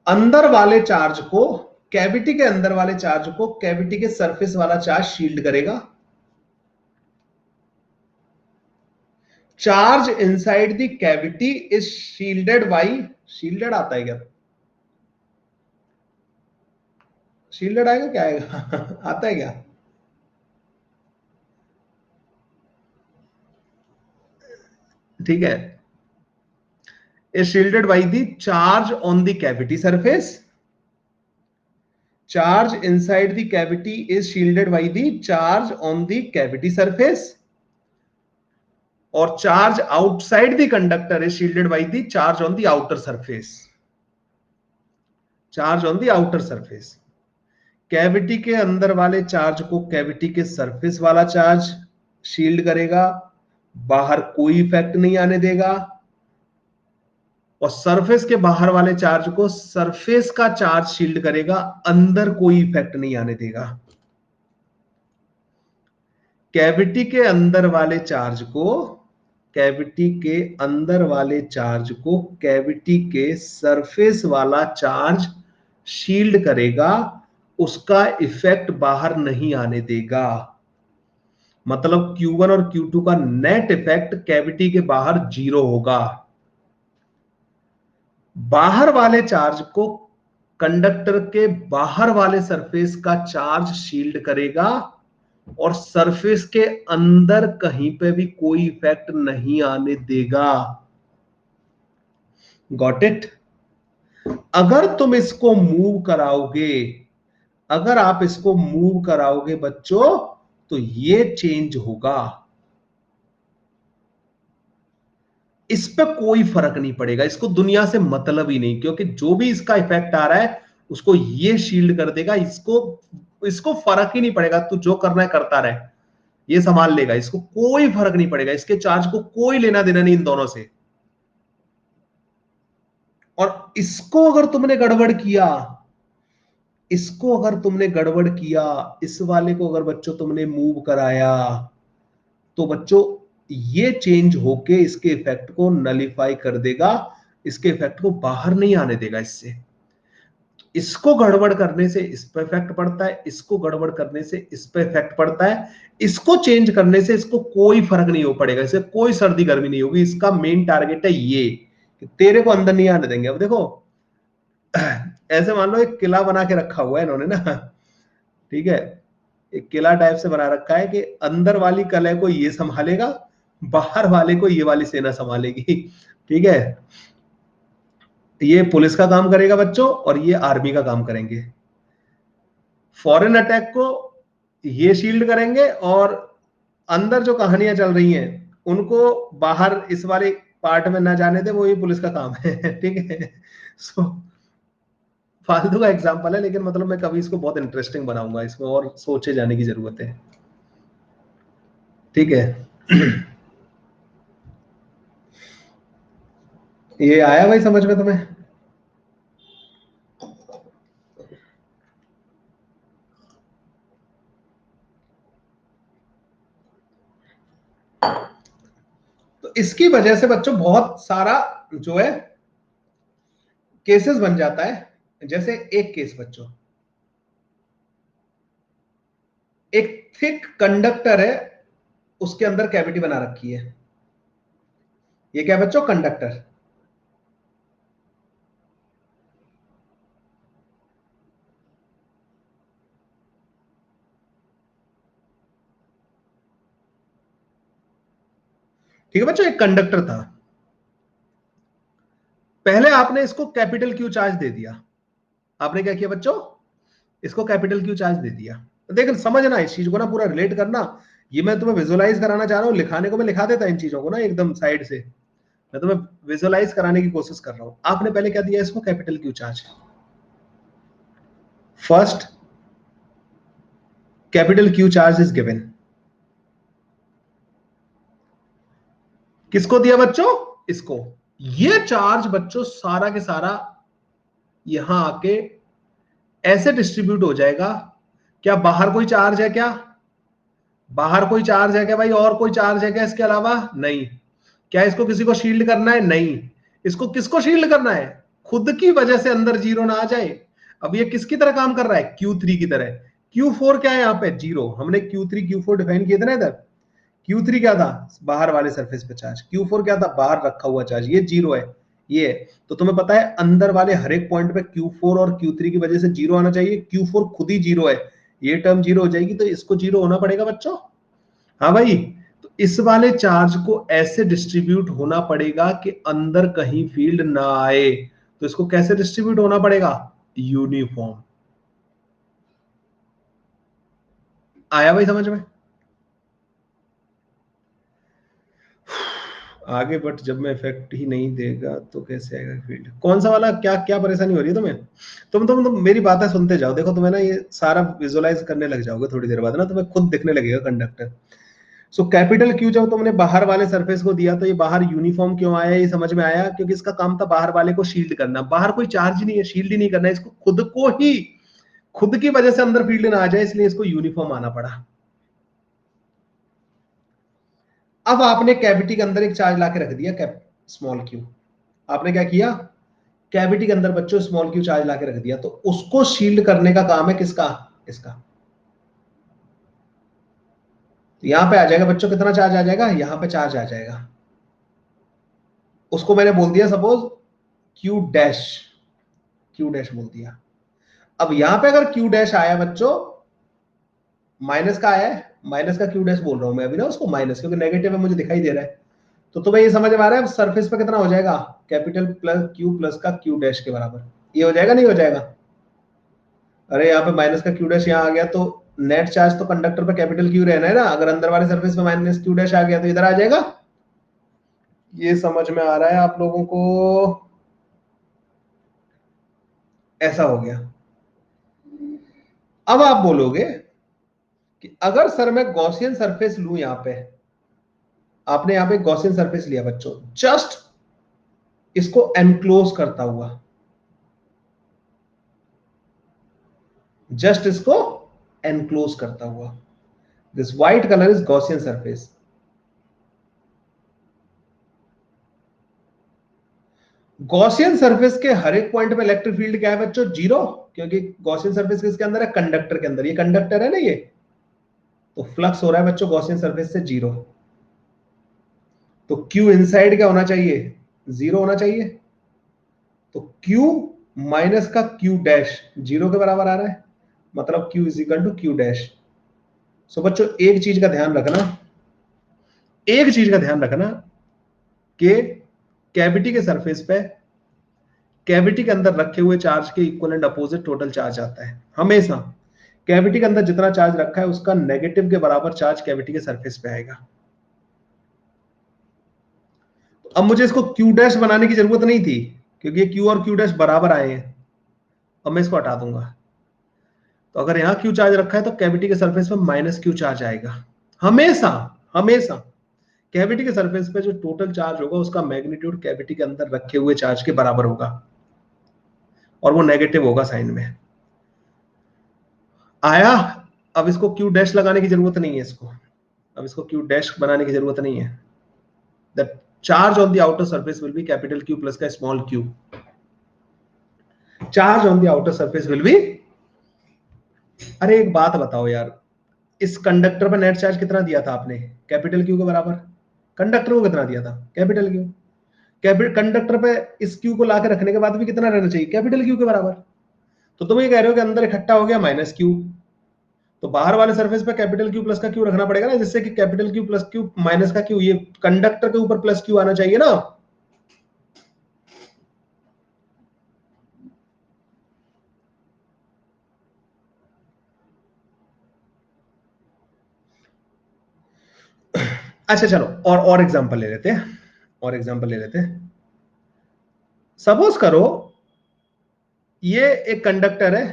अंदर वाले चार्ज को, कैविटी के अंदर वाले चार्ज को कैविटी के सरफेस वाला चार्ज शील्ड करेगा। Charge inside the cavity is shielded by, shielded आता है क्या? शील्डेड आएगा क्या आएगा? आता है क्या? ठीक है, is shielded by the charge on the cavity surface. Charge inside the cavity is shielded by the charge on the cavity surface. और charge outside the conductor is shielded by the charge on the outer surface. Charge on the outer surface. Cavity के अंदर वाले चार्ज को कैविटी के सरफेस वाला चार्ज शील्ड करेगा, बाहर कोई इफेक्ट नहीं आने देगा। और सरफेस के बाहर वाले चार्ज को सरफेस का चार्ज शील्ड करेगा, अंदर कोई इफेक्ट नहीं आने देगा। कैविटी के अंदर वाले चार्ज को, कैविटी के अंदर वाले चार्ज को कैविटी के सरफेस वाला चार्ज शील्ड करेगा, उसका इफेक्ट बाहर नहीं आने देगा। मतलब Q1 और Q2 का नेट इफेक्ट कैविटी के बाहर जीरो होगा। बाहर वाले चार्ज को कंडक्टर के बाहर वाले सरफेस का चार्ज शील्ड करेगा और सरफेस के अंदर कहीं पे भी कोई इफेक्ट नहीं आने देगा। Got it? अगर तुम इसको मूव कराओगे, अगर आप इसको मूव कराओगे बच्चों, तो ये चेंज होगा। इस पे कोई फर्क नहीं पड़ेगा, इसको दुनिया से मतलब ही नहीं, क्योंकि जो भी इसका इफेक्ट आ रहा है उसको ये शील्ड कर देगा। इसको इसको फर्क ही नहीं पड़ेगा, तू जो करना है करता रहे, ये संभाल लेगा। इसको कोई फर्क नहीं पड़ेगा, इसके चार्ज को कोई लेना देना नहीं इन दोनों से। और इसको अगर तुमने गड़बड़ किया, इसको अगर तुमने गड़बड़ किया, इस वाले को अगर बच्चों तुमने मूव कराया, तो बच्चों ये चेंज होके इसके इफेक्ट को नलीफाई कर देगा, इसके इफेक्ट को बाहर नहीं आने देगा। इससे इसको गड़बड़ करने से इस पर इफेक्ट पड़ता है, इसको गड़बड़ करने से इस पर इफेक्ट पड़ता है, इसको चेंज करने से इसको कोई फर्क नहीं हो पड़ेगा, इससे कोई सर्दी गर्मी नहीं होगी। इसका मेन टारगेट है ये कि तेरे को अंदर नहीं आने देंगे। अब देखो, ऐसे मान लो एक किला बना के रखा हुआ है इन्होंने ना, ठीक है, एक किला टाइप से बना रखा है कि अंदर वाली कलह को ये संभालेगा, बाहर वाले को ये वाली सेना संभालेगी। ठीक है, ये पुलिस का काम करेगा बच्चों और ये आर्मी का काम करेंगे। फॉरेन अटैक को ये शील्ड करेंगे और अंदर जो कहानियां चल रही हैं उनको बाहर इस वाले पार्ट में ना जाने दे, वो ये पुलिस का काम है। ठीक है, सो फालतू का एग्जांपल है, लेकिन मतलब मैं कभी इसको बहुत इंटरेस्टिंग बनाऊंगा, इसमें और सोचे जाने की जरूरत है। ठीक है, ये आया भाई समझ में तुम्हें? तो इसकी वजह से बच्चों बहुत सारा जो है केसेस बन जाता है। जैसे एक केस बच्चों, एक थिक कंडक्टर है, उसके अंदर कैविटी बना रखी है। ये क्या बच्चों? कंडक्टर। ठीक है बच्चों, एक कंडक्टर था, पहले आपने इसको कैपिटल क्यू चार्ज दे दिया। आपने क्या किया बच्चों, इसको कैपिटल क्यू चार्ज दे दिया। देख समझना इस चीज को ना, पूरा रिलेट करना। ये मैं तुम्हें विजुअलाइज कराना चाह रहा हूं, लिखाने को मैं लिखा देता इन चीजों को ना एकदम साइड से, मैं तुम्हें विजुअलाइज कराने की कोशिश कर रहा हूं। आपने पहले क्या दिया इसको, capital Q charge. First capital Q charge is given. किसको दिया बच्चों, इसको। ये चार्ज बच्चों सारा के सारा यहां आके ऐसे डिस्ट्रीब्यूट हो जाएगा। क्या बाहर कोई चार्ज है क्या, बाहर कोई चार्ज है क्या भाई, और कोई चार्ज है क्या इसके अलावा, नहीं। क्या इसको किसी को शील्ड करना है, नहीं। इसको किसको शील्ड करना है, खुद की वजह से अंदर जीरो ना आ जाए। अब ये किसकी तरह काम कर रहा है, Q3 की तरह। Q4 क्या है यहाँ पे, जीरो। हमने Q3 Q4 डिफाइन किए थे ना इधर। Q3 क्या था, बाहर वाले सरफेस पे चार्ज। Q4 क्या था, बाहर रखा हुआ चार्ज। ये जीरो है, ये। तो तुम्हें पता है अंदर वाले हर एक पॉइंट पे Q4 और Q3 की वजह से जीरो आना चाहिए। Q4 खुद ही जीरो है, ये टर्म जीरो हो जाएगी, तो इसको जीरो होना पड़ेगा बच्चों। हाँ भाई, तो इस वाले चार्ज को ऐसे डिस्ट्रीब्यूट होना पड़ेगा कि अंदर कहीं फील्ड ना आए। तो इसको कैसे डिस्ट्रीब्यूट होना पड़ेगा, यूनिफॉर्म। आया भाई समझ में। आगे बट जब मैं इफेक्ट ही नहीं देगा तो कैसे आएगा फील्ड, कौन सा वाला, क्या क्या परेशानी हो रही है तुम्हें। तुम मेरी बातें सुनते जाओ, देखो तुम्हें ना ये सारा विजुअलाइज करने लग जाओगे थोड़ी देर बाद ना, तुम्हें खुद दिखने लगेगा कंडक्टर। सो कैपिटल क्यू जब तुमने बाहर वाले सरफेस को दिया तो ये बाहर यूनिफॉर्म क्यों आया, ये समझ में आया। क्योंकि इसका काम था बाहर वाले को शील्ड करना। बाहर कोई चार्ज ही नहीं है, शील्ड ही नहीं करना है इसको, खुद को ही, खुद की वजह से अंदर फील्ड ना आ जाए, इसलिए इसको यूनिफॉर्म आना पड़ा। अब आपने कैविटी के अंदर एक चार्ज लाके रख दिया, कैप स्मॉल क्यू। आपने क्या किया, कैविटी के अंदर बच्चों स्मॉल क्यू चार्ज लाके रख दिया, तो उसको शील्ड करने का काम है किसका, इसका। तो यहां पे आ जाएगा बच्चों, कितना चार्ज आ जाएगा, यहां पे चार्ज आ जाएगा। उसको मैंने बोल दिया suppose Q dash, Q dash बोल दिया। अब यहां पे अगर क्यू डैश आया बच्चों, माइनस का आया है, माइनस का क्यू डैश बोल रहा हूं मैं अभी ना उसको माइनस, क्योंकि नेगेटिव में मुझे दिखाई दे रहा है। तो तुम्हें ये समझ में आ रहा है सरफेस पे कितना हो जाएगा, कैपिटल प्लस का क्यू डैश के बराबर। ये हो जाएगा नहीं हो जाएगा, अरे यहाँ पे माइनस का क्यू डैश यहाँ आ गया, तो नेट चार्ज तो कंडक्टर पे कैपिटल क्यू रहना है ना। अगर अंदर वाले सरफेस पे माइनस क्यू डैश आ गया तो इधर आ जाएगा। ये समझ में आ रहा है आप लोगों को, ऐसा हो गया। अब आप बोलोगे कि अगर सर मैं गॉसियन सरफेस लू, यहां पे आपने यहां पे गॉसियन सरफेस लिया बच्चों, जस्ट इसको एनक्लोज करता हुआ, जस्ट इसको एनक्लोज करता हुआ, this white colour is Gaussian surface. Gaussian surface के हर एक पॉइंट पे इलेक्ट्रिक फील्ड क्या है बच्चों, जीरो। क्योंकि गॉसियन सरफेस किसके अंदर है, कंडक्टर के अंदर। ये कंडक्टर है ना ये, तो फ्लक्स हो रहा है बच्चों गॉसियन सरफेस से जीरो। तो Q इनसाइड क्या होना चाहिए, जीरो होना चाहिए। तो Q माइनस का Q डैश जीरो के बराबर आ रहा है, मतलब Q is equal to Q dash. So बच्चों एक चीज का ध्यान रखना, एक चीज का ध्यान रखना कि कैविटी के सरफेस पे, कैविटी के अंदर रखे हुए चार्ज के इक्वलेंट अपोजिट टोटल चार्ज आता है हमेशा। कैविटी के अंदर जितना चार्ज रखा है उसका नेगेटिव के बराबर चार्ज कैविटी के सरफेस पे आएगा। तो अब मुझे इसको क्यू डैश बनाने की जरूरत नहीं थी, क्योंकि ये क्यू और क्यू डैश बराबर आए हैं। अब मैं इसको हटा दूंगा। तो अगर यहां क्यू चार्ज रखा है तो कैविटी के सरफेस पे माइनस क्यू चार्ज आएगा हमेशा, हमेशा। कैविटी के सरफेस पे जो टोटल चार्ज होगा उसका मैग्नीट्यूड कैविटी के अंदर रखे हुए चार्ज के बराबर होगा, और वो नेगेटिव होगा साइन में। आया। अब इसको क्यू डैश लगाने की जरूरत नहीं है, इसको अब इसको क्यू डैश बनाने की जरूरत नहीं है। The charge on the outer surface will be capital Q plus का small Q. Charge on the outer surface will be, अरे एक बात बताओ यार, इस कंडक्टर पर नेट चार्ज कितना दिया था आपने, कैपिटल क्यू के बराबर। कंडक्टर को कितना दिया था, कैपिटल क्यू। कैपिटल कंडक्टर पे इस क्यू को लाके रखने के बाद भी कितना रहना चाहिए, कैपिटल क्यू के बराबर। तो तुम ये कह रहे हो कि अंदर इकट्ठा हो गया माइनस क्यू, तो बाहर वाले सरफेस पे कैपिटल क्यू प्लस का क्यू रखना पड़ेगा ना, जिससे कि capital Q plus Q minus का क्यू, ये कंडक्टर के ऊपर प्लस क्यू आना चाहिए ना। अच्छा चलो और एग्जांपल ले लेते हैं, और एग्जांपल ले लेते हैं। सपोज करो ये एक कंडक्टर है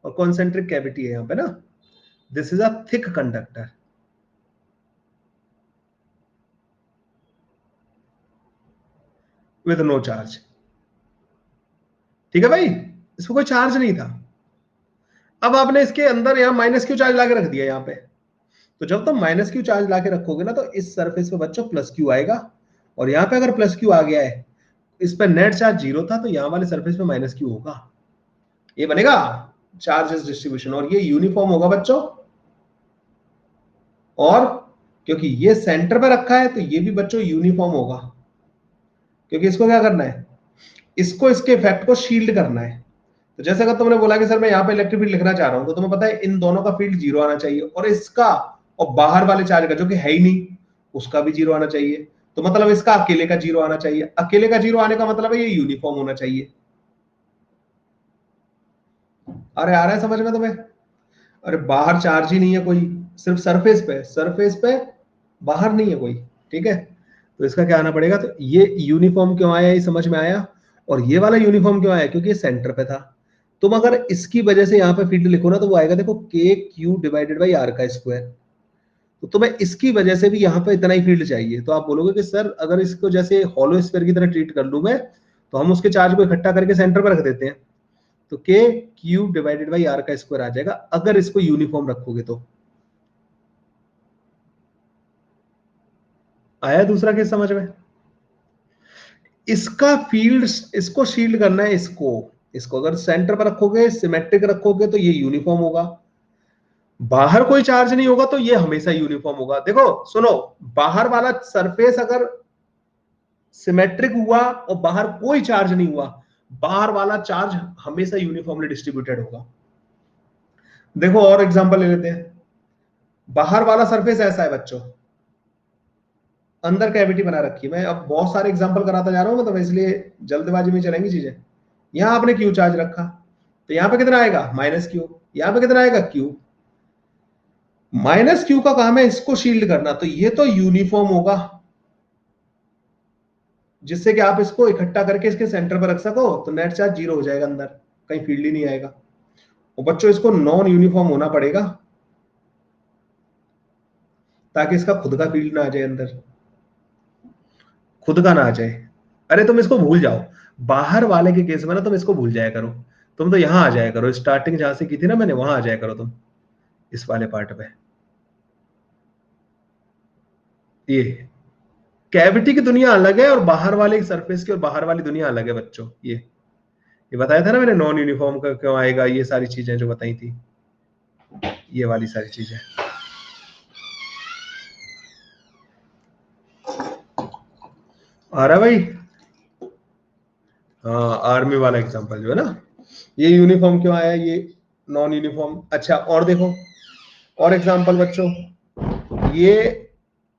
और कॉन्सेंट्रिक कैविटी है यहां पे ना, this is a thick conductor with no charge. ठीक है भाई, इसमें कोई चार्ज नहीं था। अब आपने इसके अंदर यहां माइनस क्यू चार्ज लाके रख दिया यहां पे, तो जब तुम माइनस क्यू चार्ज लाके रखोगे ना, तो इस सरफेस पे बच्चों प्लस क्यू आएगा, और यहां पे अगर प्लस क्यू आ गया है, इस पे नेट चार्ज जीरो था, तो यहां वाले सरफेस पे माइनस क्यू होगा, ये बनेगा चार्जेस डिस्ट्रीब्यूशन, और ये यूनिफॉर्म होगा बच्चों। और क्योंकि ये सेंटर पे रखा है, तो ये भी बच्चों यूनिफॉर्म होगा, क्योंकि इसको क्या करना है, इसको इसके इफेक्ट को शील्ड करना है। तो जैसे अगर तुमने बोला कि सर मैं यहाँ पे इलेक्ट्रिक फील्ड लिखना चाह रहा हूं, तो तुम्हें पता है इन दोनों का फील्ड जीरो आना चाहिए, और इसका और बाहर वाले चार्ज का जो कि है ही नहीं, उसका भी जीरो आना चाहिए। तो मतलब इसका अकेले का जीरो आना चाहिए, अकेले का जीरो आने का मतलब है ये यूनिफॉर्म होना चाहिए। अरे आ रहा है समझ में तुम्हें? अरे बाहर चार्ज ही नहीं है कोई, सिर्फ सरफेस पे बाहर नहीं है कोई। ठीक है, तो इसका क्या आना पड़ेगा, तो ये यूनिफॉर्म क्यों आया, ये समझ में आया। और ये वाला यूनिफॉर्म क्यों आया, क्योंकि ये सेंटर पे था। तुम अगर इसकी वजह से यहाँ पे फील्ड लिखो ना, तो वो आएगा देखो के क्यू डिवाइडेड बाई आर का स्क्वायर। तो तुम्हें इसकी वजह से भी यहाँ पे इतना ही फील्ड चाहिए, तो आप बोलोगे कि सर अगर इसको जैसे हॉलो स्फीयर की तरह ट्रीट कर लूं मैं, तो हम उसके चार्ज को इकट्ठा करके सेंटर पर रख देते हैं, तो K Q divided by are का स्क्वायर आ जाएगा, अगर इसको यूनिफॉर्म रखोगे तो। आया दूसरा केस समझ में? इसका फील्ड, इसको शील्ड करना है, इसको इसको अगर सेंटर पर रखोगे, सिमेट्रिक रखोगे, तो ये यूनिफॉर्म होगा। बाहर कोई चार्ज नहीं होगा, तो ये हमेशा यूनिफॉर्म होगा। देखो सुनो, बाहर वाला सरफेस अगर सिमेट्रिक हुआ और बाहर कोई चार्ज नहीं हुआ, बाहर वाला चार्ज हमेशा यूनिफॉर्मली डिस्ट्रीब्यूटेड होगा। देखो और एग्जांपल ले लेते हैं। बाहर वाला सरफेस ऐसा है बच्चों, अंदर कैविटी बना रखी है। मैं अब बहुत सारे एग्जांपल कराता जा रहा हूं, मतलब इसलिए जल्दबाजी में चलेंगी चीजें। यहां आपने क्यू चार्ज रखा, तो यहां पे कितना आएगा, माइनस क्यू। यहां पे कितना आएगा, क्यू। माइनस क्यू का काम है इसको शील्ड करना, तो ये तो यूनिफॉर्म होगा, जिससे कि आप इसको इकट्ठा करके इसके सेंटर पर रख सको, तो नेट चार्ज जीरो हो जाएगा, अंदर कहीं फील्ड ही नहीं आएगा। और बच्चों इसको नॉन यूनिफॉर्म होना पड़ेगा, ताकि इसका खुद का फील्ड ना आ जाए अंदर, खुद का ना आ जाए। अरे तुम इसको भूल जाओ, बाहर वाले के केस में ना तुम इसको भूल जाया करो, तुम तो यहां आ जाया करो, स्टार्टिंग जहां से की थी ना मैंने, वहां आ जाया करो तुम, इस वाले पार्ट पे। ये कैविटी की दुनिया अलग है, और बाहर वाले सरफेस की और बाहर वाली दुनिया अलग है बच्चों। ये बताया था ना मैंने, नॉन यूनिफॉर्म का क्यों आएगा, ये सारी चीजें जो बताई थी, ये वाली सारी चीजें। आ रहा भाई? हाँ, आर्मी वाला एग्जांपल जो है ना, ये यूनिफॉर्म क्यों आया, ये नॉन यूनिफॉर्म। अच्छा और देखो, और एग्जांपल बच्चों, ये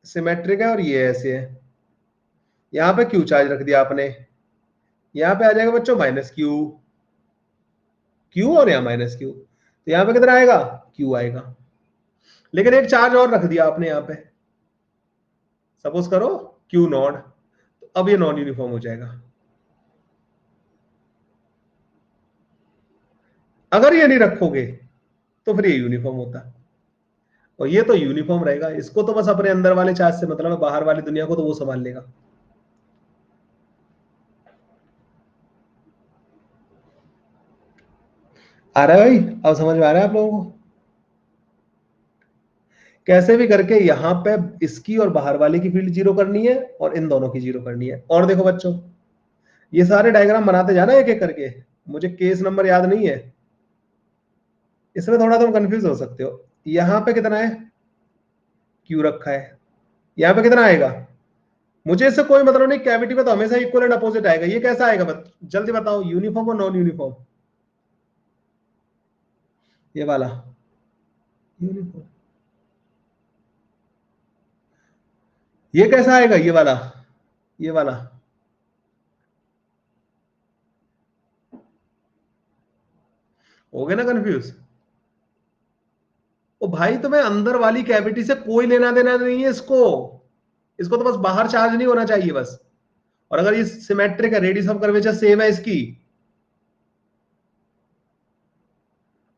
सिमेट्रिक है और ये ऐसे है, यहाँ पे क्यू चार्ज रख दिया आपने, यहाँ पे आ जाएगा बच्चों माइनस क्यू, क्यू और यहाँ माइनस क्यू, तो यहाँ पे कितना आएगा, क्यू आएगा। लेकिन एक चार्ज और रख दिया आपने यहाँ पे, सपोज करो क्यू नॉट, तो अब ये नॉन यूनिफॉर्म हो जाएगा। अगर ये नहीं रखोगे, तो फिर ये यूनिफॉर्म होता, और ये तो यूनिफॉर्म रहेगा। इसको तो बस अपने अंदर वाले चार्ज से मतलब है, बाहर वाली दुनिया को तो वो संभाल लेगा। आ रहा है भाई? अब समझ में आ रहा है आप लोगों को? कैसे भी करके यहां पे इसकी और बाहर वाले की फील्ड जीरो करनी है, और इन दोनों की जीरो करनी है। और देखो बच्चों, ये सारे डायग्राम बनाते जाना एक एक करके, मुझे केस नंबर याद नहीं है, इसमें थोड़ा तुम कंफ्यूज हो सकते हो। यहां पे कितना है, क्यू रखा है, यहां पे कितना आएगा, मुझे इससे कोई मतलब नहीं, कैविटी में तो हमेशा इक्वल एंड अपोजिट आएगा। ये कैसा आएगा जल्दी बताओ, यूनिफॉर्म और नॉन यूनिफॉर्म? ये वाला, यूनिफॉर्म। ये कैसा आएगा, ये वाला, ये वाला? हो गया ना कंफ्यूज? ओ भाई, तुम्हें अंदर वाली कैविटी से कोई लेना देना नहीं है इसको। इसको तो बस बाहर चार्ज नहीं होना चाहिए बस। और अगर ये सिमेट्रिक है, रेडियस ऑफ कर्वेचर सेम है इसकी।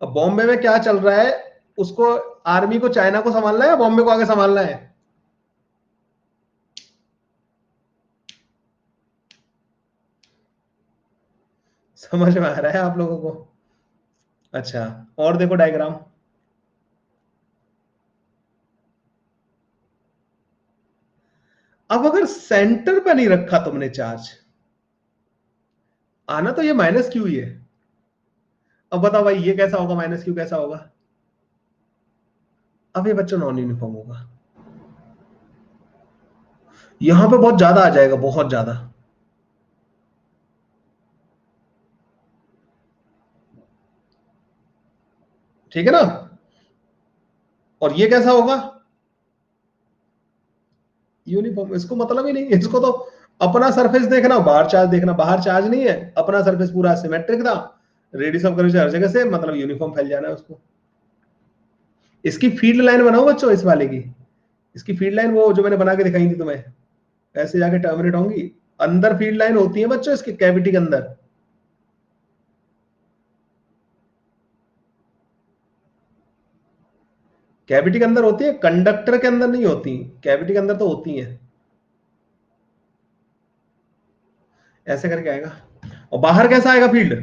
अब बॉम्बे में क्या चल रहा है, उसको, आर्मी को चाइना को संभालना है या बॉम्बे को आगे संभालना है? समझ में आ रहा है आप लोगों को? अच्छा, और देखो डायग्राम। अब अगर सेंटर पे नहीं रखा तुमने चार्ज, आना तो ये माइनस क्यू ही है। अब बताओ भाई, ये कैसा होगा, माइनस क्यू कैसा होगा? अब ये बच्चों नॉन यूनिफॉर्म होगा। यहां पे बहुत ज्यादा आ जाएगा, बहुत ज्यादा। ठीक है ना? और ये कैसा होगा? यूनिफॉर्म। इसको मतलब ही नहीं, इसको तो अपना सरफेस देखना, बाहर चार्ज देखना। बाहर चार्ज नहीं है, अपना सरफेस पूरा सिमेट्रिक था, रेडियस ऑफ कर्वेचर हर जगह से, मतलब यूनिफॉर्म फैल जाना है उसको। इसकी फील्ड लाइन बनाओ बच्चों, इस वाले की। इसकी फील्ड लाइन वो जो मैंने बना के दिखाई थी तुम्हें, ऐसे जाके टर्मिनेट होंगी। अंदर फील्ड लाइन होती है बच्चों इसके कैविटी के अंदर। कैविटी के अंदर होती है, कंडक्टर के अंदर नहीं होती। कैविटी के अंदर तो होती है। ऐसे करके आएगा। और बाहर कैसा आएगा फील्ड?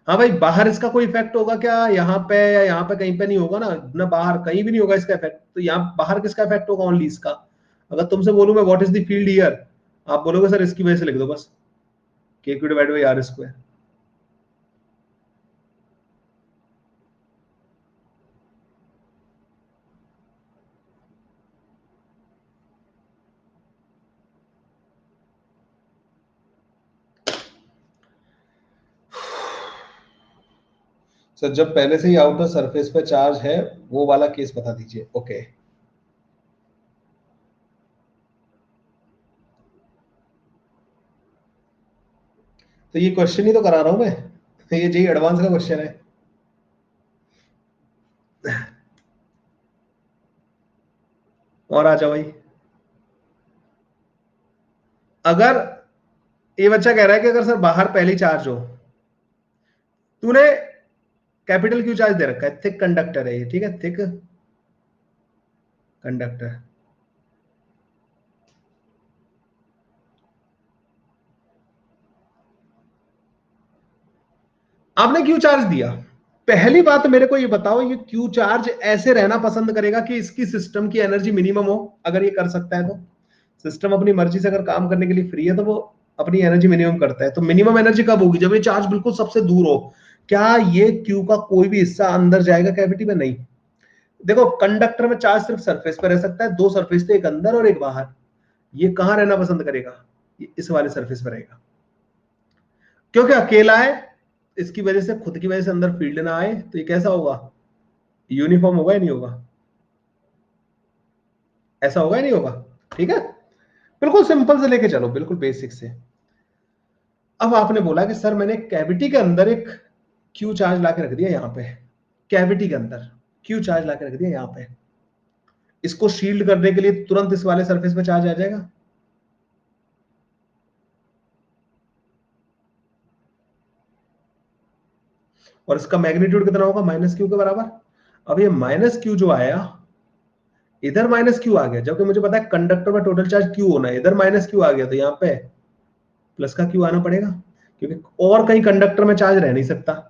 हाँ भाई, बाहर इसका कोई इफेक्ट होगा क्या यहाँ पे या यहाँ पे? कहीं पे नहीं होगा ना, ना बाहर कहीं भी नहीं होगा इसका इफेक्ट। तो यहाँ बाहर किसका इफेक्ट होगा? ओनली इसका। अगर तुमसे बोलूं मैं what is the field here, आप बोलोगे सर इसकी वजह से लिख दो बस, k q divide by are square. Sir जब पहले से ही आउटर सरफेस पे चार्ज है, वो वाला केस बता दीजिए। ओके। तो ये क्वेश्चन ही तो करा रहा हूं मैं, ये जी एडवांस का क्वेश्चन है। और आ जाओ भाई। अगर ये बच्चा कह रहा है कि अगर सर बाहर पहली चार्ज हो, तूने कैपिटल क्यू चार्ज दे रखा है, थिक कंडक्टर है ये, ठीक है, थिक कंडक्टर। आपने क्यू चार्ज दिया। पहली बात मेरे को ये बताओ, ये क्यू चार्ज ऐसे रहना पसंद करेगा कि इसकी सिस्टम की एनर्जी मिनिमम हो? अगर ये कर सकता है तो, सिस्टम अपनी मर्जी से अगर काम करने के लिए फ्री है तो वो अपनी एनर्जी मिनिमम करता है। तो मिनिमम एनर्जी कब होगी? जब ये चार्ज बिल्कुल सबसे दूर हो। क्या ये क्यू का कोई भी हिस्सा अंदर जाएगा कैविटी में? नहीं। देखो, कंडक्टर में चार्ज सिर्फ सरफेस पर रह सकता है, दो सरफेस थे, एक अंदर और एक बाहर। ये कहां रहना पसंद करेगा? ये इस वाले सरफेस पर रहेगा, क्योंकि अकेला है। इसकी वजह से, खुद की वजह से अंदर फील्ड ना आए, तो ये कैसा होगा? यूनिफॉर्म होगा या नहीं होगा? ऐसा होगा या नहीं होगा? ठीक है, बिल्कुल सिंपल से लेके चलो, बिल्कुल बेसिक से। अब आपने बोला कि सर मैंने कैविटी के अंदर एक क्यू चार्ज लाके रख दिया, यहां पे कैविटी के अंदर क्यू चार्ज लाके रख दिया यहां पे। इसको शील्ड करने के लिए तुरंत इस वाले सरफेस पे चार्ज आ जाएगा। और इसका मैग्नीट्यूड कितना होगा? माइनस क्यू के बराबर। अब ये माइनस क्यू जो आया, इधर माइनस क्यू आ गया, जबकि मुझे पता है कंडक्टर में टोटल चार्ज क्यू होना है। इधर माइनस क्यू आ गया, तो यहाँ पे प्लस का क्यू आना पड़ेगा, क्योंकि और कहीं कंडक्टर में चार्ज रह नहीं सकता।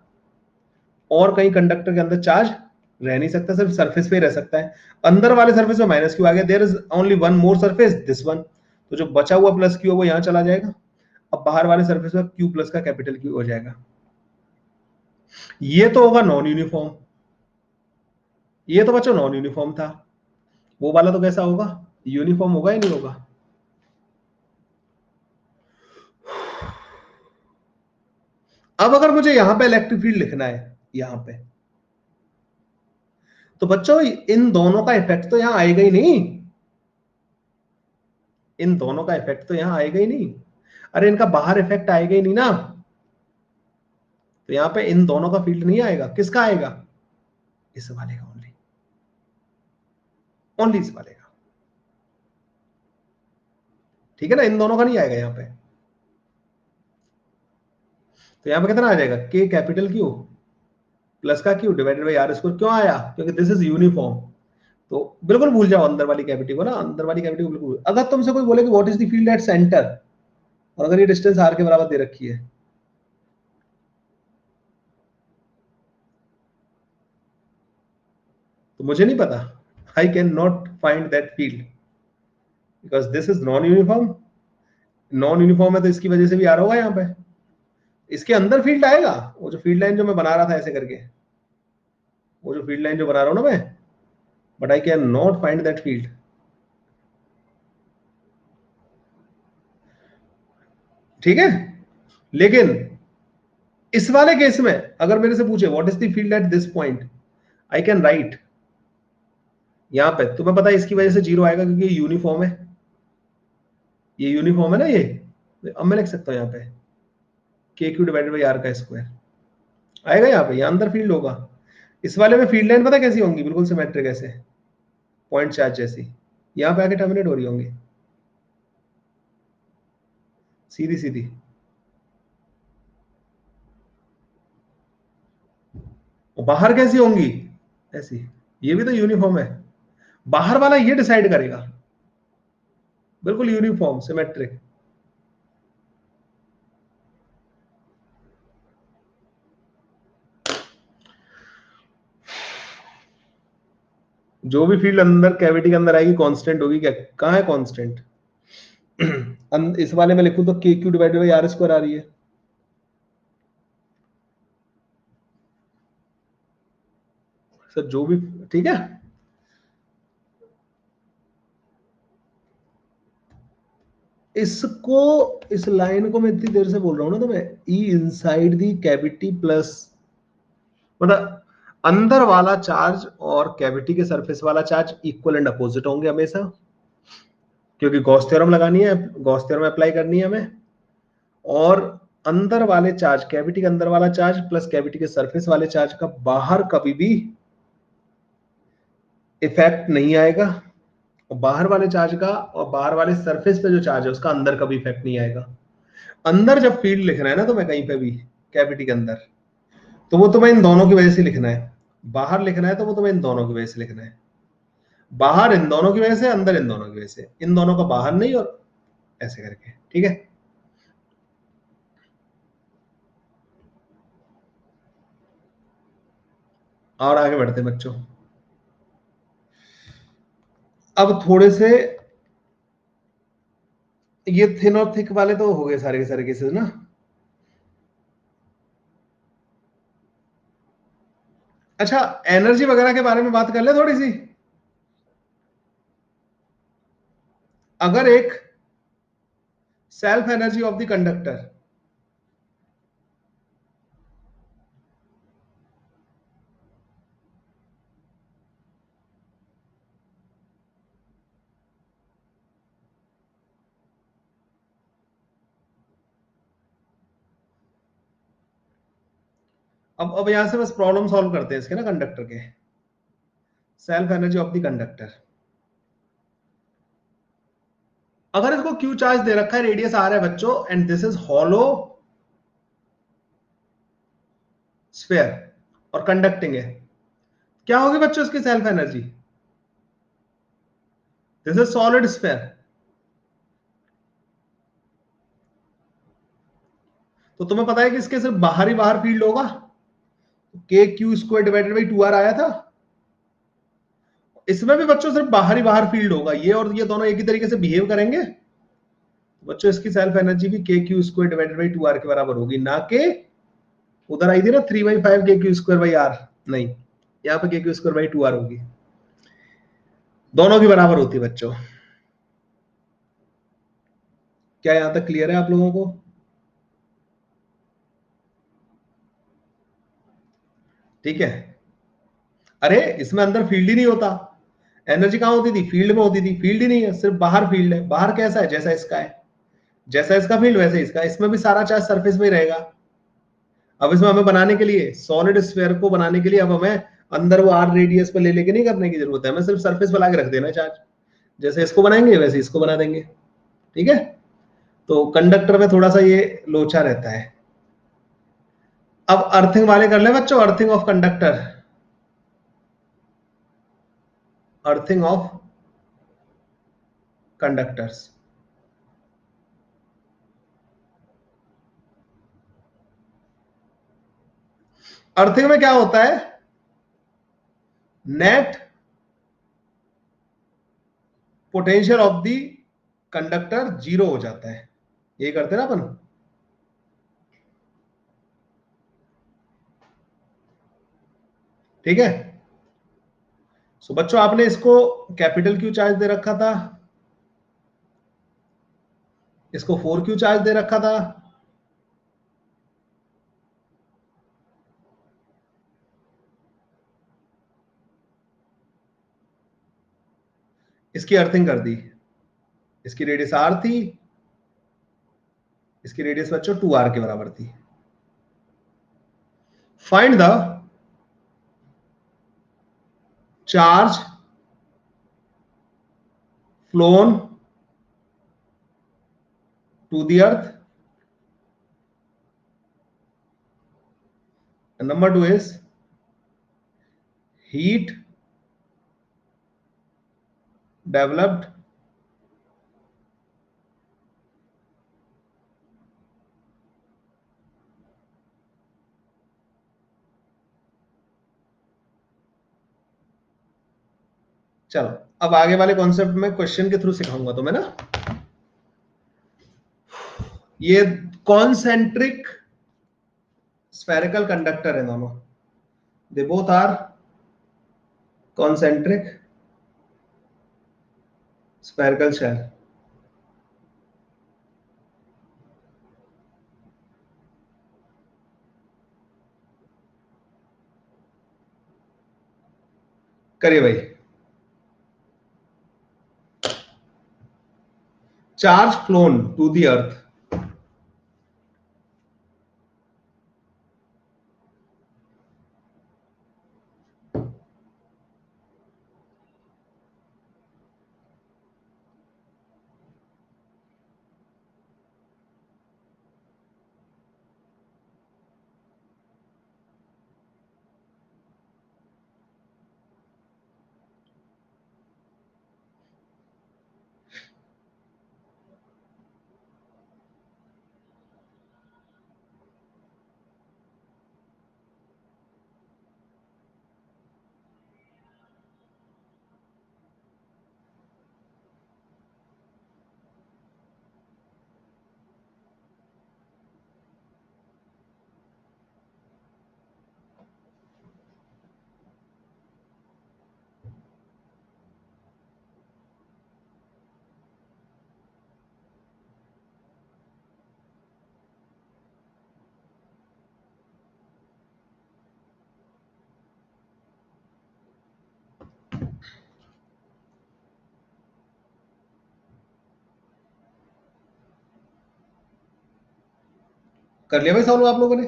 और कहीं कंडक्टर के अंदर चार्ज रह नहीं सकता, सिर्फ सरफेस पे ही रह सकता है। अंदर वाले सरफेस में माइनस क्यू आ गया, there is only one more surface, this one. तो जो बचा हुआ प्लस क्यू है वो यहाँ चला जाएगा। अब बाहर वाले सरफेस में क्यू प्लस का कैपिटल क्यू हो जाएगा। ये तो होगा नॉन यूनिफॉर्म। ये तो बच्चों नॉन यूनिफॉर्म था। वो वाला तो कैसा होगा? यूनिफॉर्म होगा या नहीं होगा? अब अगर मुझे यहां पे इलेक्ट्रिक फील्ड लिखना है, यहां पे, तो बच्चों इन दोनों का इफेक्ट तो यहां आएगा ही नहीं, इन दोनों का इफेक्ट तो यहां आएगा ही नहीं। अरे इनका बाहर इफेक्ट आएगा ही नहीं ना, तो यहां पे इन दोनों का फील्ड नहीं आएगा, किसका आएगा, इस वाले का ओनली, ओनली इस वाले का, ठीक है ना, इन दोनों का नहीं आएगा यहां पे। तो यहां पे कितना आ जाएगा, के कैपिटल क्यू प्लस का q divided by are square, क्यों आया, क्योंकि दिस इज यूनिफॉर्म। तो बिल्कुल भूल जाओ अंदर वाली कैविटी को ना, अंदर वाली कैविटी को बिल्कुल। अगर तुमसे कोई बोले कि what is the field at centre, और अगर ये डिस्टेंस आर के बराबर दे रखी है, तो मुझे नहीं पता, I can not find that field because this is non uniform. Non uniform है तो इसकी वजह से भी आ रहा होगा यहाँ पे, इसके अंदर फील्ड आएगा, वो जो फील्ड लाइन जो मैं बना रहा था ऐसे करके, वो जो फील्ड लाइन जो बना रहा हूं ना मैं, but I can not find that field. ठीक है, लेकिन इस वाले केस में अगर मेरे से पूछे what is the field at this point, I can write यहां पे, तुम्हें पता है इसकी वजह से जीरो आएगा क्योंकि ये यूनिफॉर्म है, ये यूनिफॉर्म है ना ये। अब मैं लिख सकता हूं यहाँ पे k Q divided by are का स्क्वायर आएगा यहाँ पे, यहाँ अंदर फील्ड होगा। इस वाले में फील्ड लाइन पता कैसी होंगी, बिल्कुल सिमेट्रिक ऐसे पॉइंट चार्ज जैसी, यहाँ पे आके टर्मिनेट हो रही होंगी सीधी सीधी। और बाहर कैसी होंगी, ऐसी, ये भी तो यूनिफॉर्म है, बाहर वाला ये डिसाइड करेगा, बिल्कुल यूनिफॉर्म सिमेट्रिक। जो भी फील्ड अंदर कैविटी के अंदर आएगी कांस्टेंट होगी क्या, कहाँ है कांस्टेंट, इस वाले में लिखूं तो K Q divided by are square आ रही है, सर जो भी, ठीक है। इसको, इस लाइन को मैं इतनी देर से बोल रहा हूं ना, तो मैं ई इनसाइड दी कैविटी प्लस, मतलब अंदर वाला चार्ज और कैविटी के सरफेस वाला चार्ज इक्वल एंड अपोजिट होंगे हमेशा, क्योंकि गॉस थ्योरम लगानी है, गॉस थ्योरम अप्लाई करनी है हमें। और अंदर वाले चार्ज, कैविटी के अंदर वाला चार्ज प्लस कैविटी के सरफेस वाले चार्ज का बाहर कभी भी इफेक्ट नहीं आएगा, और बाहर वाले चार्ज का और बाहर वाले सरफेस पे जो चार्ज है उसका अंदर कभी इफेक्ट नहीं आएगा। अंदर जब फील्ड लिखना है ना तो मैं कहीं पे भी कैविटी के अंदर, तो वो तुम्हें इन दोनों की वजह से लिखना है, बाहर लिखना है तो वो तुम्हें इन दोनों की वजह से लिखना है, बाहर इन दोनों की वजह से, अंदर इन दोनों की वजह से, इन दोनों का बाहर नहीं, और ऐसे करके, ठीक है। और आगे बढ़ते हैं बच्चों, अब थोड़े से, ये थिन और थिक वाले तो हो गए सारे के सारे केसेस ना। अच्छा, एनर्जी वगैरह के बारे में बात कर ले थोड़ी सी। अगर एक self energy of the conductor, अब यहां से बस प्रॉब्लम सॉल्व करते हैं इसके ना, कंडक्टर के self energy of the conductor. अगर इसको क्यू चार्ज दे रखा है, रेडियस आर है बच्चों, and this is hollow sphere और कंडक्टिंग है, क्या होगी बच्चों इसकी self energy, this is solid sphere, तो तुम्हें पता है कि इसके सिर्फ बाहर ही बाहर फील्ड होगा, k q square divided by two r आया था, इसमें भी बच्चों सिर्फ बाहर ही बाहर फील्ड होगा, ये और ये दोनों एक ही तरीके से बिहेव करेंगे, बच्चों इसकी सेल्फ एनर्जी भी k q square divided by two r के बराबर होगी, ना कि उधर आई थी ना 3/5 के क्यू स्क्वायर बाई आर, नहीं, यहाँ पे k q square by two r होगी, दोनों की बराबर होती है बच्चों। क्या यहां तक क्लियर है आप लोगों को, ठीक है। अरे इसमें अंदर फील्ड ही नहीं होता, एनर्जी कहां होती थी, फील्ड में होती थी, फील्ड ही नहीं है, सिर्फ बाहर फील्ड है। बाहर कैसा है, जैसा इसका है, जैसा इसका फील्ड वैसे इसका, इसमें भी सारा चार्ज सरफेस में ही रहेगा। अब इसमें हमें बनाने के लिए, सॉलिड स्फीयर को बनाने के लिए अब हमें अंदर वो आर रेडियस पे ले लेके नहीं करने की जरूरत है, हमें सिर्फ सरफेस पे ला के रख देना चार्ज। जैसे इसको बनाएंगे वैसे इसको बना देंगे, ठीक है। तो कंडक्टर में थोड़ा सा ये लोचा रहता है। अब अर्थिंग वाले कर ले बच्चों, earthing of conductor, earthing of conductors. Earthing में क्या होता है, net potential of the conductor zero हो जाता है, ये करते ना अपन। ठीक है। सो बच्चों आपने इसको कैपिटल क्यू चार्ज दे रखा था, इसको 4Q चार्ज दे रखा था, इसकी अर्थिंग कर दी, इसकी रेडियस R थी, इसकी रेडियस बच्चों 2R के बराबर थी। Find the charge flown to the earth, number 2 is heat developed चलो अब आगे वाले कॉन्सेप्ट में क्वेश्चन के थ्रू सिखाऊंगा तुम्हें ना। ये कॉन्सेंट्रिक स्फेरिकल कंडक्टर है दोनों, they both are concentric spherical shell. करिए भाई, charge flown to the earth, कर लिया भाई सॉल्व आप लोगों ने।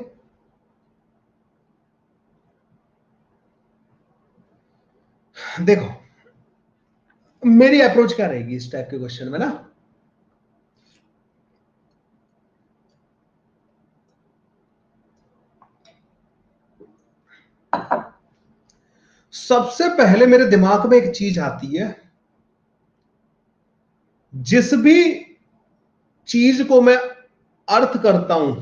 देखो मेरी अप्रोच क्या रहेगी इस टाइप के क्वेश्चन में ना, सबसे पहले मेरे दिमाग में एक चीज आती है, जिस भी चीज को मैं अर्थ करता हूं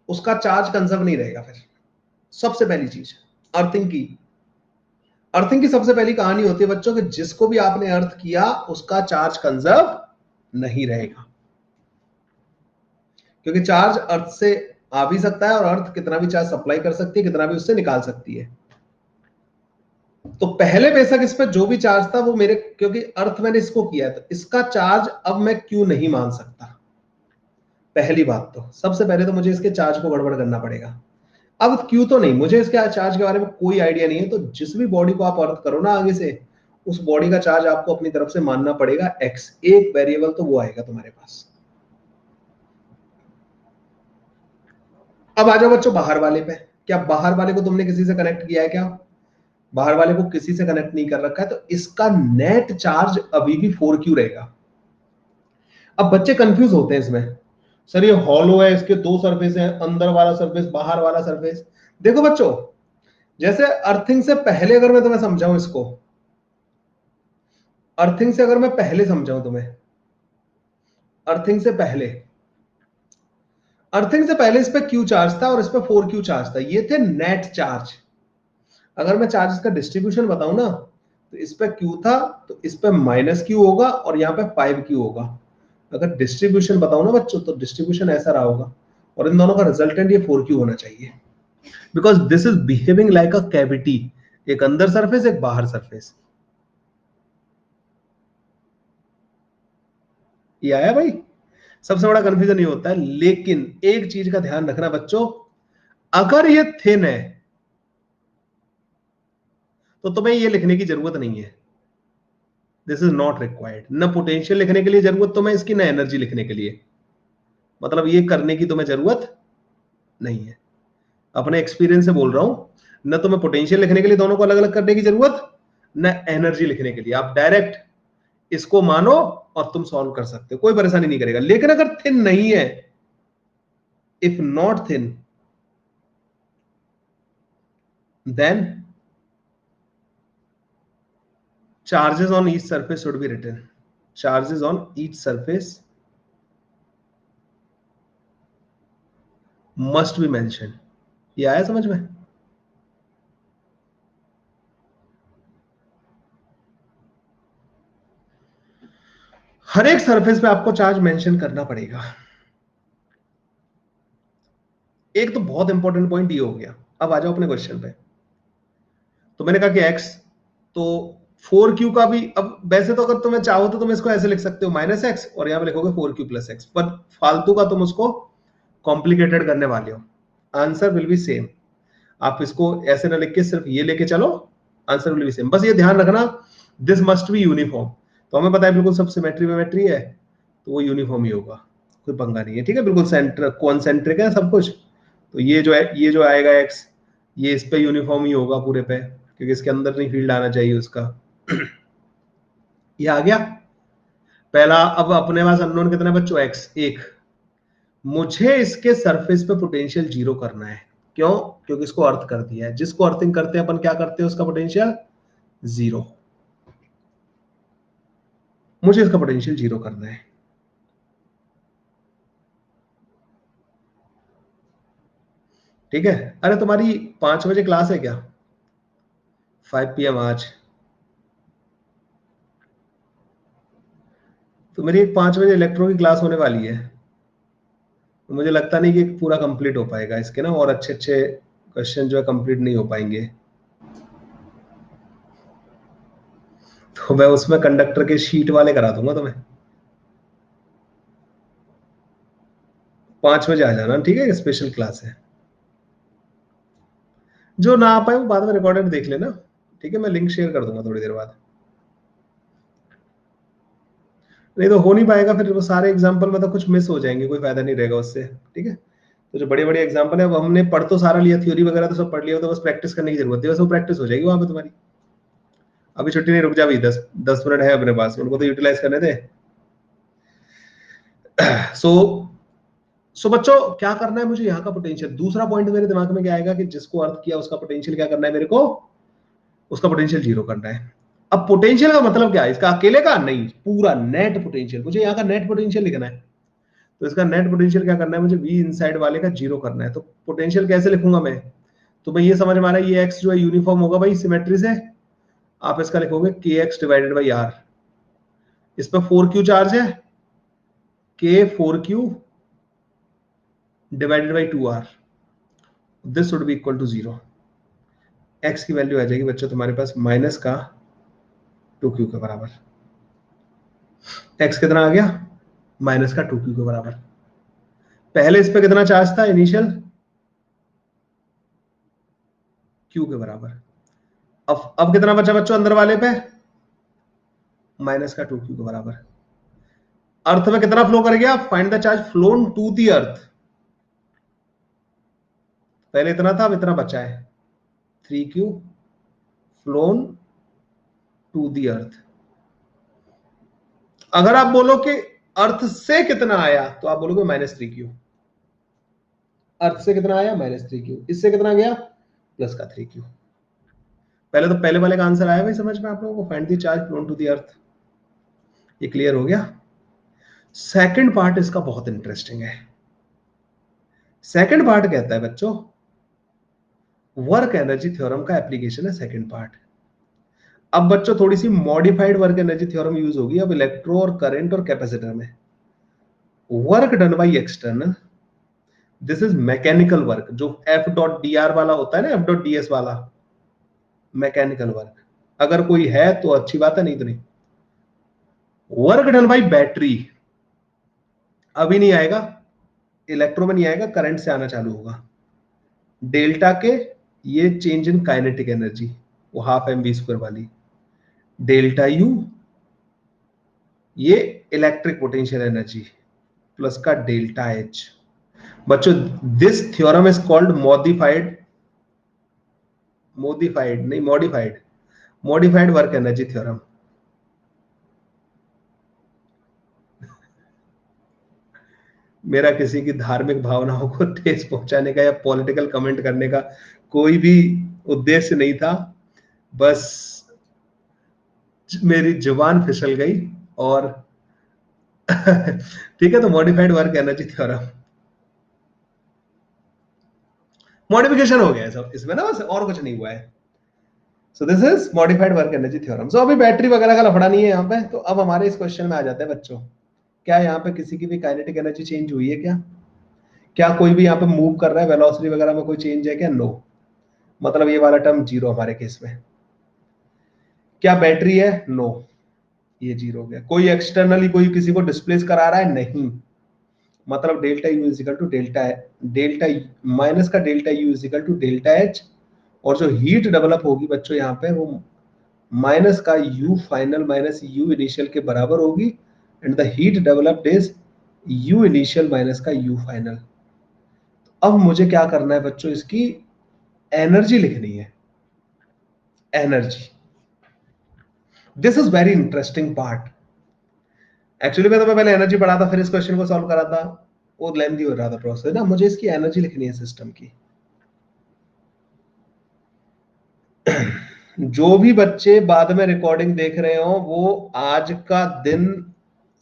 उसका चार्ज कंजर्व नहीं रहेगा। फिर सबसे पहली चीज अर्थिंग की, अर्थिंग की सबसे पहली कहानी होती है बच्चों कि जिसको भी आपने अर्थ किया उसका चार्ज कंजर्व नहीं रहेगा, क्योंकि चार्ज अर्थ से आ भी सकता है और अर्थ कितना भी चार्ज सप्लाई कर सकती है, कितना भी उससे निकाल सकती है। तो पहले बेशक इस पे जो भी चार्ज था वो मेरे, क्योंकि अर्थ मैंने इसको किया है तो इसका चार्ज अब मैं क्यों नहीं मान सकता। पहली बात तो सबसे पहले तो मुझे इसके चार्ज को गड़बड़ करना पड़ेगा। अब क्यू तो नहीं, मुझे इसके चार्ज के बारे में कोई आइडिया नहीं है, तो जिस भी बॉडी को आप अर्थ करो ना आगे से, उस बॉडी का चार्ज आपको अपनी तरफ से मानना पड़ेगा एक्स, एक वेरिएबल तो वो आएगा तुम्हारे पास। अब आ जाओ बच्चों बाहर वाले पे। क्या बाहर वाले को तुमने किसी से कनेक्ट किया है क्या? बाहर वाले को किसी से कनेक्ट नहीं कर रखा है, तो इसका नेट चार्ज अभी भी 4q रहेगा। अब बच्चे कंफ्यूज होते हैं इसमें, सर ये हॉलो है, इसके दो सरफेस है, अंदर वाला सरफेस, बाहर वाला सरफेस। देखो बच्चों, जैसे अर्थिंग से पहले अगर मैं तुम्हें समझाऊं इसको, अर्थिंग से अगर मैं पहले समझाऊं तुम्हें, अर्थिंग से पहले, अर्थिंग से पहले इस पे क्यू चार्ज था और इस पे 4q चार्ज था, ये थे नेट चार्ज। अगर मैं चार्जेस का डिस्ट्रीब्यूशन बताऊं ना, तो इस पे क्यू था, तो इस पे माइनस क्यू होगा और यहाँ पे 5q होगा। अगर डिस्ट्रीब्यूशन बताऊं ना बच्चों, तो डिस्ट्रीब्यूशन ऐसा रहा होगा, और इन दोनों का रिजल्टेंट ये 4q होना चाहिए, because this is behaving like a cavity, एक अंदर सरफेस एक बाहर सरफेस। ये आया भाई? सबसे बड़ा कंफ्यूजन ये होता है, लेकिन एक चीज का ध्यान रखना बच्चों, अगर ये थिन है तो तुम्हें ये लिखने की जरूरत नहीं है, दिस इज नॉट रिक्वायर्ड, न पोटेंशियल लिखने के लिए जरूरत तुम्हें इसकी, न एनर्जी लिखने के लिए, मतलब ये करने की तुम्हें जरूरत नहीं है। अपने एक्सपीरियंस से बोल रहा हूं, न तुम्हें पोटेंशियल लिखने के लिए दोनों को अलग अलग करने की जरूरत, न एनर्जी लिखने के लिए, आप डायरेक्ट इसको मानो और तुम सॉल्व कर सकते हो, कोई परेशानी नहीं करेगा। लेकिन अगर थिन नहीं है, if not thin, then charges on each surface should be written, charges on each surface must be mentioned। ये आया समझ में? हर एक सरफेस पे आपको चार्ज मेंशन करना पड़ेगा। एक तो बहुत इंपॉर्टेंट पॉइंट ये हो गया। अब आ जाओ अपने क्वेश्चन पे। तो मैंने कहा कि x, तो 4q का भी, अब वैसे तो अगर तुम्हें चाहो तो तुम इसको ऐसे लिख सकते हो माइनस एक्स, और यहां पे लिखोगे 4q प्लस एक्स, पर फालतू का तुम उसको कॉम्प्लिकेटेड करने वाले हो। आंसर विल बी सेम, आप इसको ऐसे ना लिख के सिर्फ ये लेके चलो, आंसर विल बी सेम। बस ये ध्यान रखना, दिस मस्ट बी यूनिफॉर्म। तो हमें पता है बिल्कुल सब सिमेट्री मेमेट्री है, तो वो यूनिफॉर्म ही होगा, कोई पंगा नहीं है, ठीक है, बिल्कुल सेंटर कॉन्सेंट्रिक है सब कुछ। तो ये जो है, ये जो आएगा एक्स, ये इस पे यूनिफॉर्म ही होगा पूरे पे, क्योंकि इसके अंदर नहीं फील्ड आना चाहिए उसका। ये आ गया पहला। अब अपने पास अननोन कितना है बच्चों? एक्स, एक। मुझे इसके सरफेस पे पोटेंशियल जीरो करना है, क्यों? क्योंकि इसको अर्थ कर दिया है, जिसको अर्थिंग करते हैं अपन क्या करते हैं, उसका पोटेंशियल जीरो। मुझे इसका पोटेंशियल जीरो करना है। ठीक है। अरे तुम्हारी 5 बजे क्लास है क्या? 5 PM आज? तो मेरी एक 5 बजे इलेक्ट्रो की क्लास होने वाली है, तो मुझे लगता नहीं कि पूरा कंप्लीट हो पाएगा इसके ना, और अच्छे अच्छे क्वेश्चन जो है कंप्लीट नहीं हो पाएंगे। तो मैं उसमें कंडक्टर के शीट वाले करा दूंगा तुम्हें। 5 बजे आ जाना, ठीक है, स्पेशल क्लास है। जो ना आ पाए वो बाद में रिकॉर्डेड देख लेना, ठीक है, मैं लिंक शेयर कर दूंगा थोड़ी देर बाद। नहीं तो हो नहीं पाएगा, फिर वो सारे एग्जाम्पल मतलब कुछ मिस हो जाएंगे, कोई फायदा नहीं रहेगा उससे, ठीक है। तो जो बड़े बड़े एग्जाम्पल है, वो हमने पढ़ तो सारा लिया, थ्योरी वगैरह तो सब पढ़ लिया, तो बस प्रैक्टिस करने की जरूरत है, बस वो प्रैक्टिस हो जाएगी वहां पे तुम्हारी। अभी छुट्टी नहीं, रुक जा, अभी 10 मिनट है अपने पास, उनको तो यूटिलाइज करने थे। सो सो बच्चों, क्या करना है मुझे? यहाँ का पोटेंशियल, दूसरा पॉइंट मेरे दिमाग में क्या आएगा कि जिसको अर्थ किया उसका पोटेंशियल क्या करना है मेरे को, उसका पोटेंशियल जीरो करना है। अब पोटेंशियल का मतलब क्या है? इसका अकेले का नहीं, पूरा नेट पोटेंशियल, मुझे यहाँ का नेट पोटेंशियल लिखना है। तो इसका नेट पोटेंशियल क्या करना है मुझे? वी इनसाइड वाले का जीरो करना है। तो पोटेंशियल कैसे लिखूंगा मैं? तो भाई ये समझ में आ रहा है, ये एक्स जो है यूनिफॉर्म होगा भाई सिमेट्री से, आप इसका लिखोगे के एक्स डिवाइडेड बाई आर। इस पर 4q चार्ज है, k 4q divided by 2r, this would be equal to zero. X की वैल्यू आ जाएगी बच्चों तुम्हारे पास माइनस का 2q के बराबर। एक्स कितना आ गया? माइनस का 2q के बराबर। पहले इस पे कितना चार्ज था इनिशियल? Q के बराबर। अब कितना बचा बच्चों अंदर वाले पे, माइनस का 2Q के बराबर। अर्थ में कितना फ्लो कर गया, find the charge flown to the earth. पहले इतना था, अब इतना बचा है, 3Q फ्लोन टू द अर्थ। अगर आप बोलो कि अर्थ से कितना आया तो आप बोलोगे -3Q। अर्थ से कितना आया -3Q, इससे कितना गया प्लस का 3Q। पहले तो पहले वाले का आंसर आया भाई समझ में आप लोगों को, find the charge flown to the earth. ये क्लियर हो गया। सेकंड पार्ट इसका बहुत इंटरेस्टिंग है। सेकंड पार्ट कहता है बच्चों, वर्क एनर्जी थ्योरम का एप्लीकेशन है सेकंड पार्ट। अब बच्चों थोड़ी सी modified work energy theorem use होगी अब इलेक्ट्रो और करंट और कैपेसिटर में। Work done by external, this is mechanical work, जो F.dr वाला होता है ना, F.ds वाला मैकेनिकल वर्क। अगर कोई है तो अच्छी बात है, नहीं तो नहीं। वर्क डन बाई बैटरी अभी नहीं आएगा, इलेक्ट्रो में नहीं आएगा, करंट से आना चालू होगा। डेल्टा के ये चेंज इन काइनेटिक एनर्जी, वो ½ mv² वाली। डेल्टा यू ये इलेक्ट्रिक पोटेंशियल एनर्जी प्लस का डेल्टा एच। बच्चों this theorem is called modified work energy theorem. मेरा किसी की धार्मिक भावनाओं को ठेस पहुंचाने का या पॉलिटिकल कमेंट करने का कोई भी उद्देश्य नहीं था, बस मेरी जुबान फिसल गई और ठीक है। तो modified work energy theorem modification हो गया है सब इसमें ना, बस और कुछ नहीं हुआ है। So this is modified work energy theorem. So अभी बैटरी वगैरह का लफड़ा नहीं है यहाँ पे। तो अब हमारे इस क्वेश्चन में आ जाते हैं बच्चों, क्या यहाँ पे किसी की भी काइनेटिक एनर्जी चेंज हुई है क्या? क्या कोई भी यहाँ पे मूव कर रहा है, वेलोसिटी वगैरह में कोई चेंज है क्या? नो। मतलब ये वाला टर्म जीरो हमारे केस में। क्या बैटरी है? नो, ये जीरो हो गया। कोई एक्सटर्नली कोई किसी को डिस्प्लेस करा रहा है? नहीं। मतलब delta U is equal to delta minus का delta U is equal to delta H. और जो हीट डेवलप होगी बच्चों यहाँ पे, वो माइनस का you final minus you initial के बराबर होगी। And the heat developed is you initial minus का यू फाइनल। अब मुझे क्या करना है बच्चों, इसकी एनर्जी लिखनी है। Energy, this is very interesting part. Actually मैं पहले एनर्जी पढ़ा था, फिर इस क्वेश्चन को सॉल्व करा था, वो लेंथी हो रहा था प्रोसेस ना। मुझे इसकी एनर्जी लिखनी है सिस्टम की। जो भी बच्चे बाद में रिकॉर्डिंग देख रहे हो, वो आज का दिन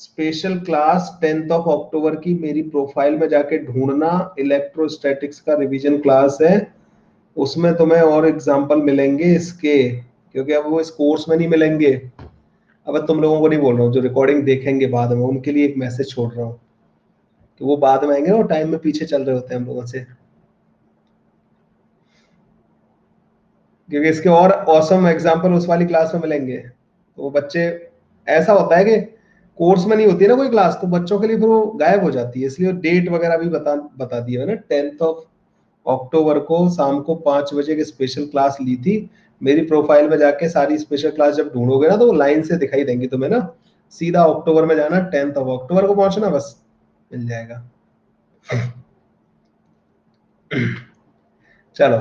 स्पेशल क्लास 10 अक्टूबर की मेरी प्रोफाइल में जाके ढूंढना, इलेक्ट्रोस्टैटिक्स का रिवीजन क्लास है। उसमें तुम्हें और एग्जांपल मिलेंगे इसके, क्योंकि अब वो इस कोर्स में नहीं मिलेंगे। अब तुम लोगों को नहीं बोल रहा हूँ, जो रिकॉर्डिंग देखेंगे बाद में उनके लिए एक मैसेज छोड़ रहा हूँ कि वो बाद में आएंगे ना, टाइम में पीछे चल रहे होते हैं हम लोगों से, क्योंकि इसके और ऑसम एग्जांपल उस वाली क्लास में मिलेंगे। तो वो बच्चे, ऐसा होता है कि कोर्स में नहीं होती है ना कोई क्लास, तो बच्चों के लिए फिर वो गायब हो जाती है। इसलिए डेट वगैरह भी बता दिया है ना। 10 अक्टूबर को शाम को 5 बजे की स्पेशल क्लास ली थी। मेरी प्रोफाइल में जाके सारी स्पेशल क्लास जब ढूंढोगे ना, तो वो लाइन से दिखाई देंगी तुम्हें ना। सीधा अक्टूबर में जाना, 10 अक्टूबर को पहुंचना, बस मिल जाएगा। चलो,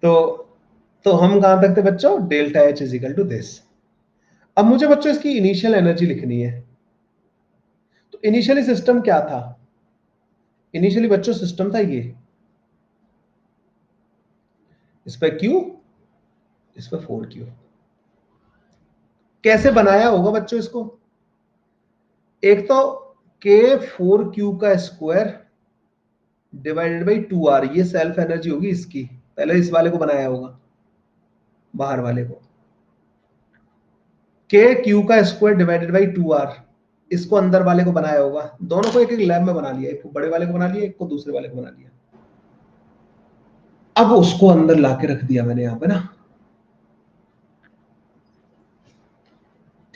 तो हम कहां तक थे बच्चों? Delta H is equal to this. अब मुझे बच्चों इसकी इनिशियल एनर्जी लिखनी है। तो इनिशियली सिस्टम क्या था? इनिशियली बच्चों सिस्टम था ये, इस पे Q, इस पे 4Q। कैसे बनाया होगा बच्चों इसको? एक तो K4Q का स्क्वायर डिवाइडेड बाई 2R, ये सेल्फ एनर्जी होगी इसकी। पहले इस वाले को बनाया होगा, बाहर वाले को। KQ का स्क्वायर डिवाइडेड बाई 2R, इसको अंदर वाले को बनाया होगा। दोनों को एक एक लैब में बना लिया, एक को बड़े वाले को बना लिया, एक को दूसरे वाले को बना लिया। अब उसको अंदर लाके रख दिया मैंने यहां पे ना।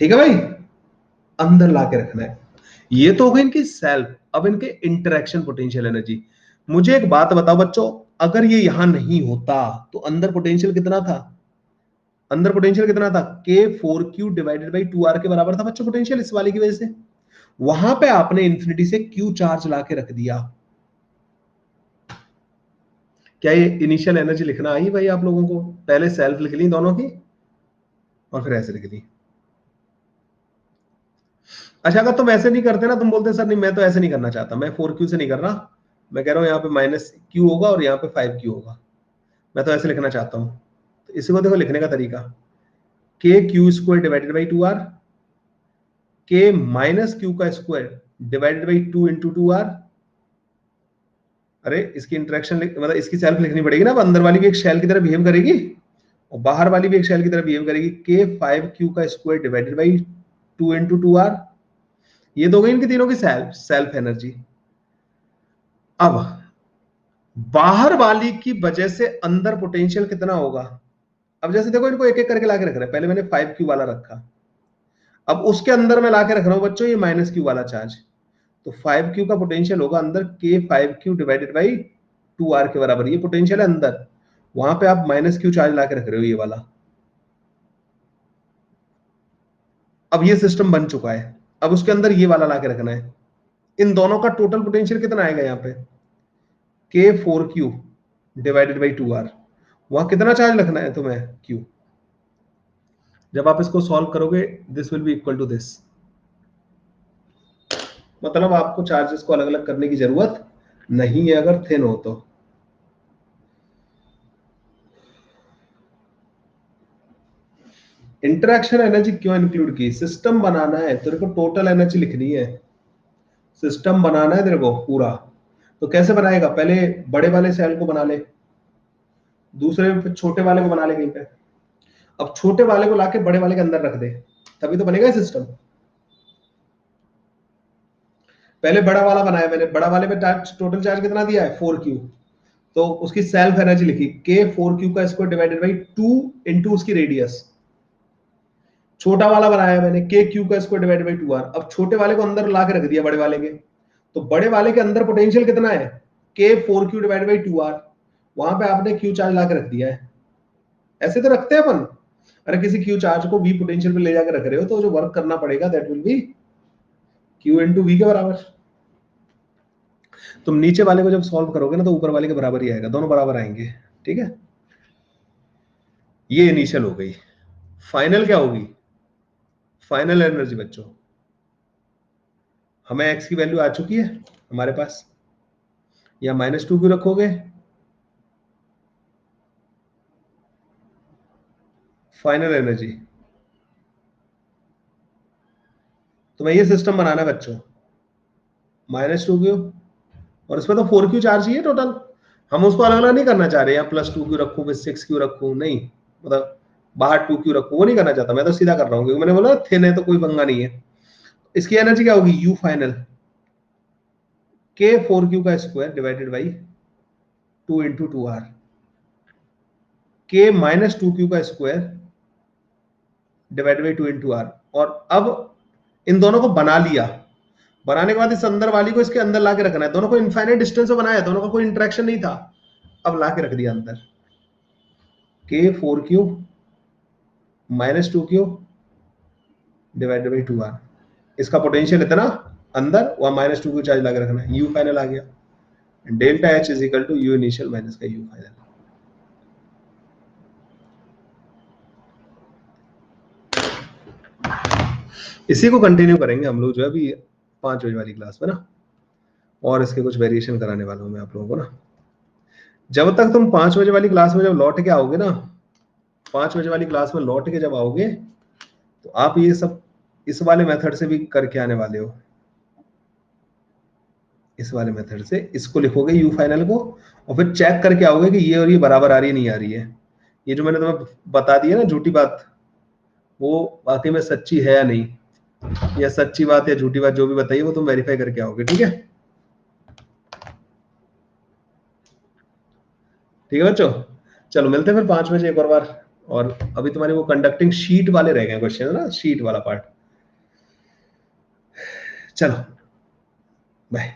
ठीक है भाई, अंदर लाके रखना है। ये तो हो गई इनकी सेल्फ। अब इनके इंटरेक्शन पोटेंशियल एनर्जी। मुझे एक बात बताओ बच्चों, अगर ये यहां नहीं होता तो अंदर पोटेंशियल कितना था, अंदर पोटेंशियल कितना था, K4Q डिवाइडेड बाई 2R के बराबर था बच्चों पोटेंशियल, इस वाले की वजह से। वहां पे आपने इंफिनिटी से Q चार्ज ला के रख दिया। क्या ये इनिशियल एनर्जी लिखना आई भाई आप लोगों को? पहले सेल्फ लिख ली दोनों की और फिर ऐसे लिख ली। अच्छा, अगर तुम ऐसे नहीं करते ना, तुम बोलते सर नहीं मैं तो ऐसे नहीं करना चाहता, मैं 4Q से नहीं कर रहा, मैं कह रहा हूं यहाँ पे -Q होगा और यहाँ पे 5Q होगा, मैं तो ऐसे लिखना चाहता हूं। तो इसी को देखो लिखने का तरीका, KQ² divided by 2R, K minus Q का square divided by 2 into 2R। अरे इसकी इंटरेक्शन मतलब इसकी सेल्फ लिखनी पड़ेगी ना, अब अंदर वाली भी एक शेल की तरह बिहेव करेगी और बाहर वाली भी एक शेल की तरह बिहेव करेगी। K5Q का square divided by 2 into 2R। ये दो गई इनकी तीनों की सेल्फ एनर्जी। अब बाहर वाली की वजह से अंदर पोटेंशियल कितना होगा? अब जैसे देखो इनको एक एक करके लाके रख रहे हैं, पहले मैंने 5Q वाला रखा, अब उसके अंदर मैं लाके रख रहा हूं बच्चों ये -Q वाला चार्ज, तो 5Q का पोटेंशियल होगा अंदर K5Q डिवाइडेड बाई 2R के बराबर, ये पोटेंशियल है अंदर, वहां पे आप -Q चार्ज लाके रख रहे हो ये वाला। अब ये सिस्टम बन चुका है, अब उसके अंदर ये वाला लाके रखना है। इन दोनों का टोटल पोटेंशियल कितना आएगा यहाँ पे, K4Q डिवाइडेड बाई 2R, वहां कितना चार्ज रखना है तुम्हें, Q। जब आप इसको सॉल्व करोगे this will be equal to this, मतलब आपको चार्जेस को अलग अलग करने की जरूरत नहीं है अगर थिन हो तो। इंटरेक्शन एनर्जी क्यों इंक्लूड की, सिस्टम बनाना है तेरे को, टोटल एनर्जी लिखनी है, सिस्टम बनाना है तेरे को पूरा। तो कैसे बनाएगा, पहले बड़े वाले सेल को बना ले, दूसरे फिर छोटे वाले को बना ले कहीं पे, अब छोटे वाले को लाके बड़े वाले के अंदर रख दे, तभी तो बनेगा सिस्टम। पहले बड़ा वाला बनाया मैंने, बड़ा वाले पे टोटल चार्ज कितना दिया है 4Q, तो उसकी सेल्फ एनर्जी लिखी K4Q का स्क्वायर डिवाइडेड बाई 2 इंटू उसकी रेडियस। छोटा वाला बनाया मैंने KQ का स्क्वायर डिवाइडेड बाई 2R, अब छोटे वाले को अंदर ला के रख दिया बड़े वाले के, तो बड़े वाले के अंदर पोटेंशियल कितना है K4Q डिवाइडेड बाई 2R, वहां पे आपने Q चार्ज ला के रख दिया है। ऐसे तो रखते हैं अपन, अरे किसी Q चार्ज को V पोटेंशियल पे ले जाकर रख रहे हो तो जो वर्क करना पड़ेगा that will be Q into V के बराबर। तुम नीचे वाले को जब सॉल्व करोगे ना तो ऊपर वाले के बराबर ही आएगा, दोनों बराबर आएंगे, ठीक है। ये इनिशियल हो गई, फाइनल क्या होगी, फाइनल एनर्जी बच्चों, हमें x की वैल्यू आ चुकी है हमारे पास, या -2 क्यों रखोगे, फाइनल एनर्जी। तो मैं ये सिस्टम बनाना है बच्चों, -2Q और इसमें तो 4Q चार्ज ही है टोटल, हम उसको अलग अलग नहीं करना चाह रहे हैं, +2Q रखूं फिर 6Q रखूं, नहीं, मतलब बाहर 2Q रखूं, वो नहीं करना चाहता, मैं तो सीधा कर रहा हूं क्योंकि मैंने बोला थिन है तो कोई पंगा नहीं है। इसकी एनर्जी क्या होगी, U फाइनल K4Q का square divided by 2 into 2R, K -2Q का square divided by 2 into R। और अब इन दोनों को बना लिया, बनाने के बाद इस अंदर वाली को इसके अंदर लाके रखना है, दोनों को इनफाइनाइट डिस्टेंस पे बनाया, दोनों का कोई इंटरेक्शन नहीं था, अब लाके रख दिया अंदर, K4Q -2Q divided by 2R, इसका पोटेंशियल इतना अंदर, वहां -2Q चार्ज लाके रखना है, U फाइनल आ गया, delta H is equal to U initial minus का U फाइनल। इसी को कंटिन्यू करेंगे हम लोग जो है अभी 5 बजे वाली क्लास में ना, और इसके कुछ वेरिएशन कराने वाला हूं मैं आप लोगों को ना। जब तक तुम 5 बजे वाली क्लास में जब लौट के आओगे ना, 5 बजे वाली क्लास में लौट के जब आओगे तो आप ये सब इस वाले मेथड से भी करके आने वाले हो, इस वाले मेथड से इसको लिखोगे U फाइनल को, और फिर चेक करके आओगे कि ये और ये बराबर आ रही है नहीं आ रही है, ये जो मैंने तुम्हें बता दिया ना झूठी बात, वो वाकई में सच्ची है या नहीं, या सच्ची बात या झूठी बात जो भी बताइए वो तुम वेरीफाई करके आओगे, ठीक है। ठीक है बच्चों, चलो मिलते हैं फिर 5 बजे एक और बार। और अभी तुम्हारे वो कंडक्टिंग शीट वाले रह गए क्वेश्चन ना, शीट वाला पार्ट। चलो बाय।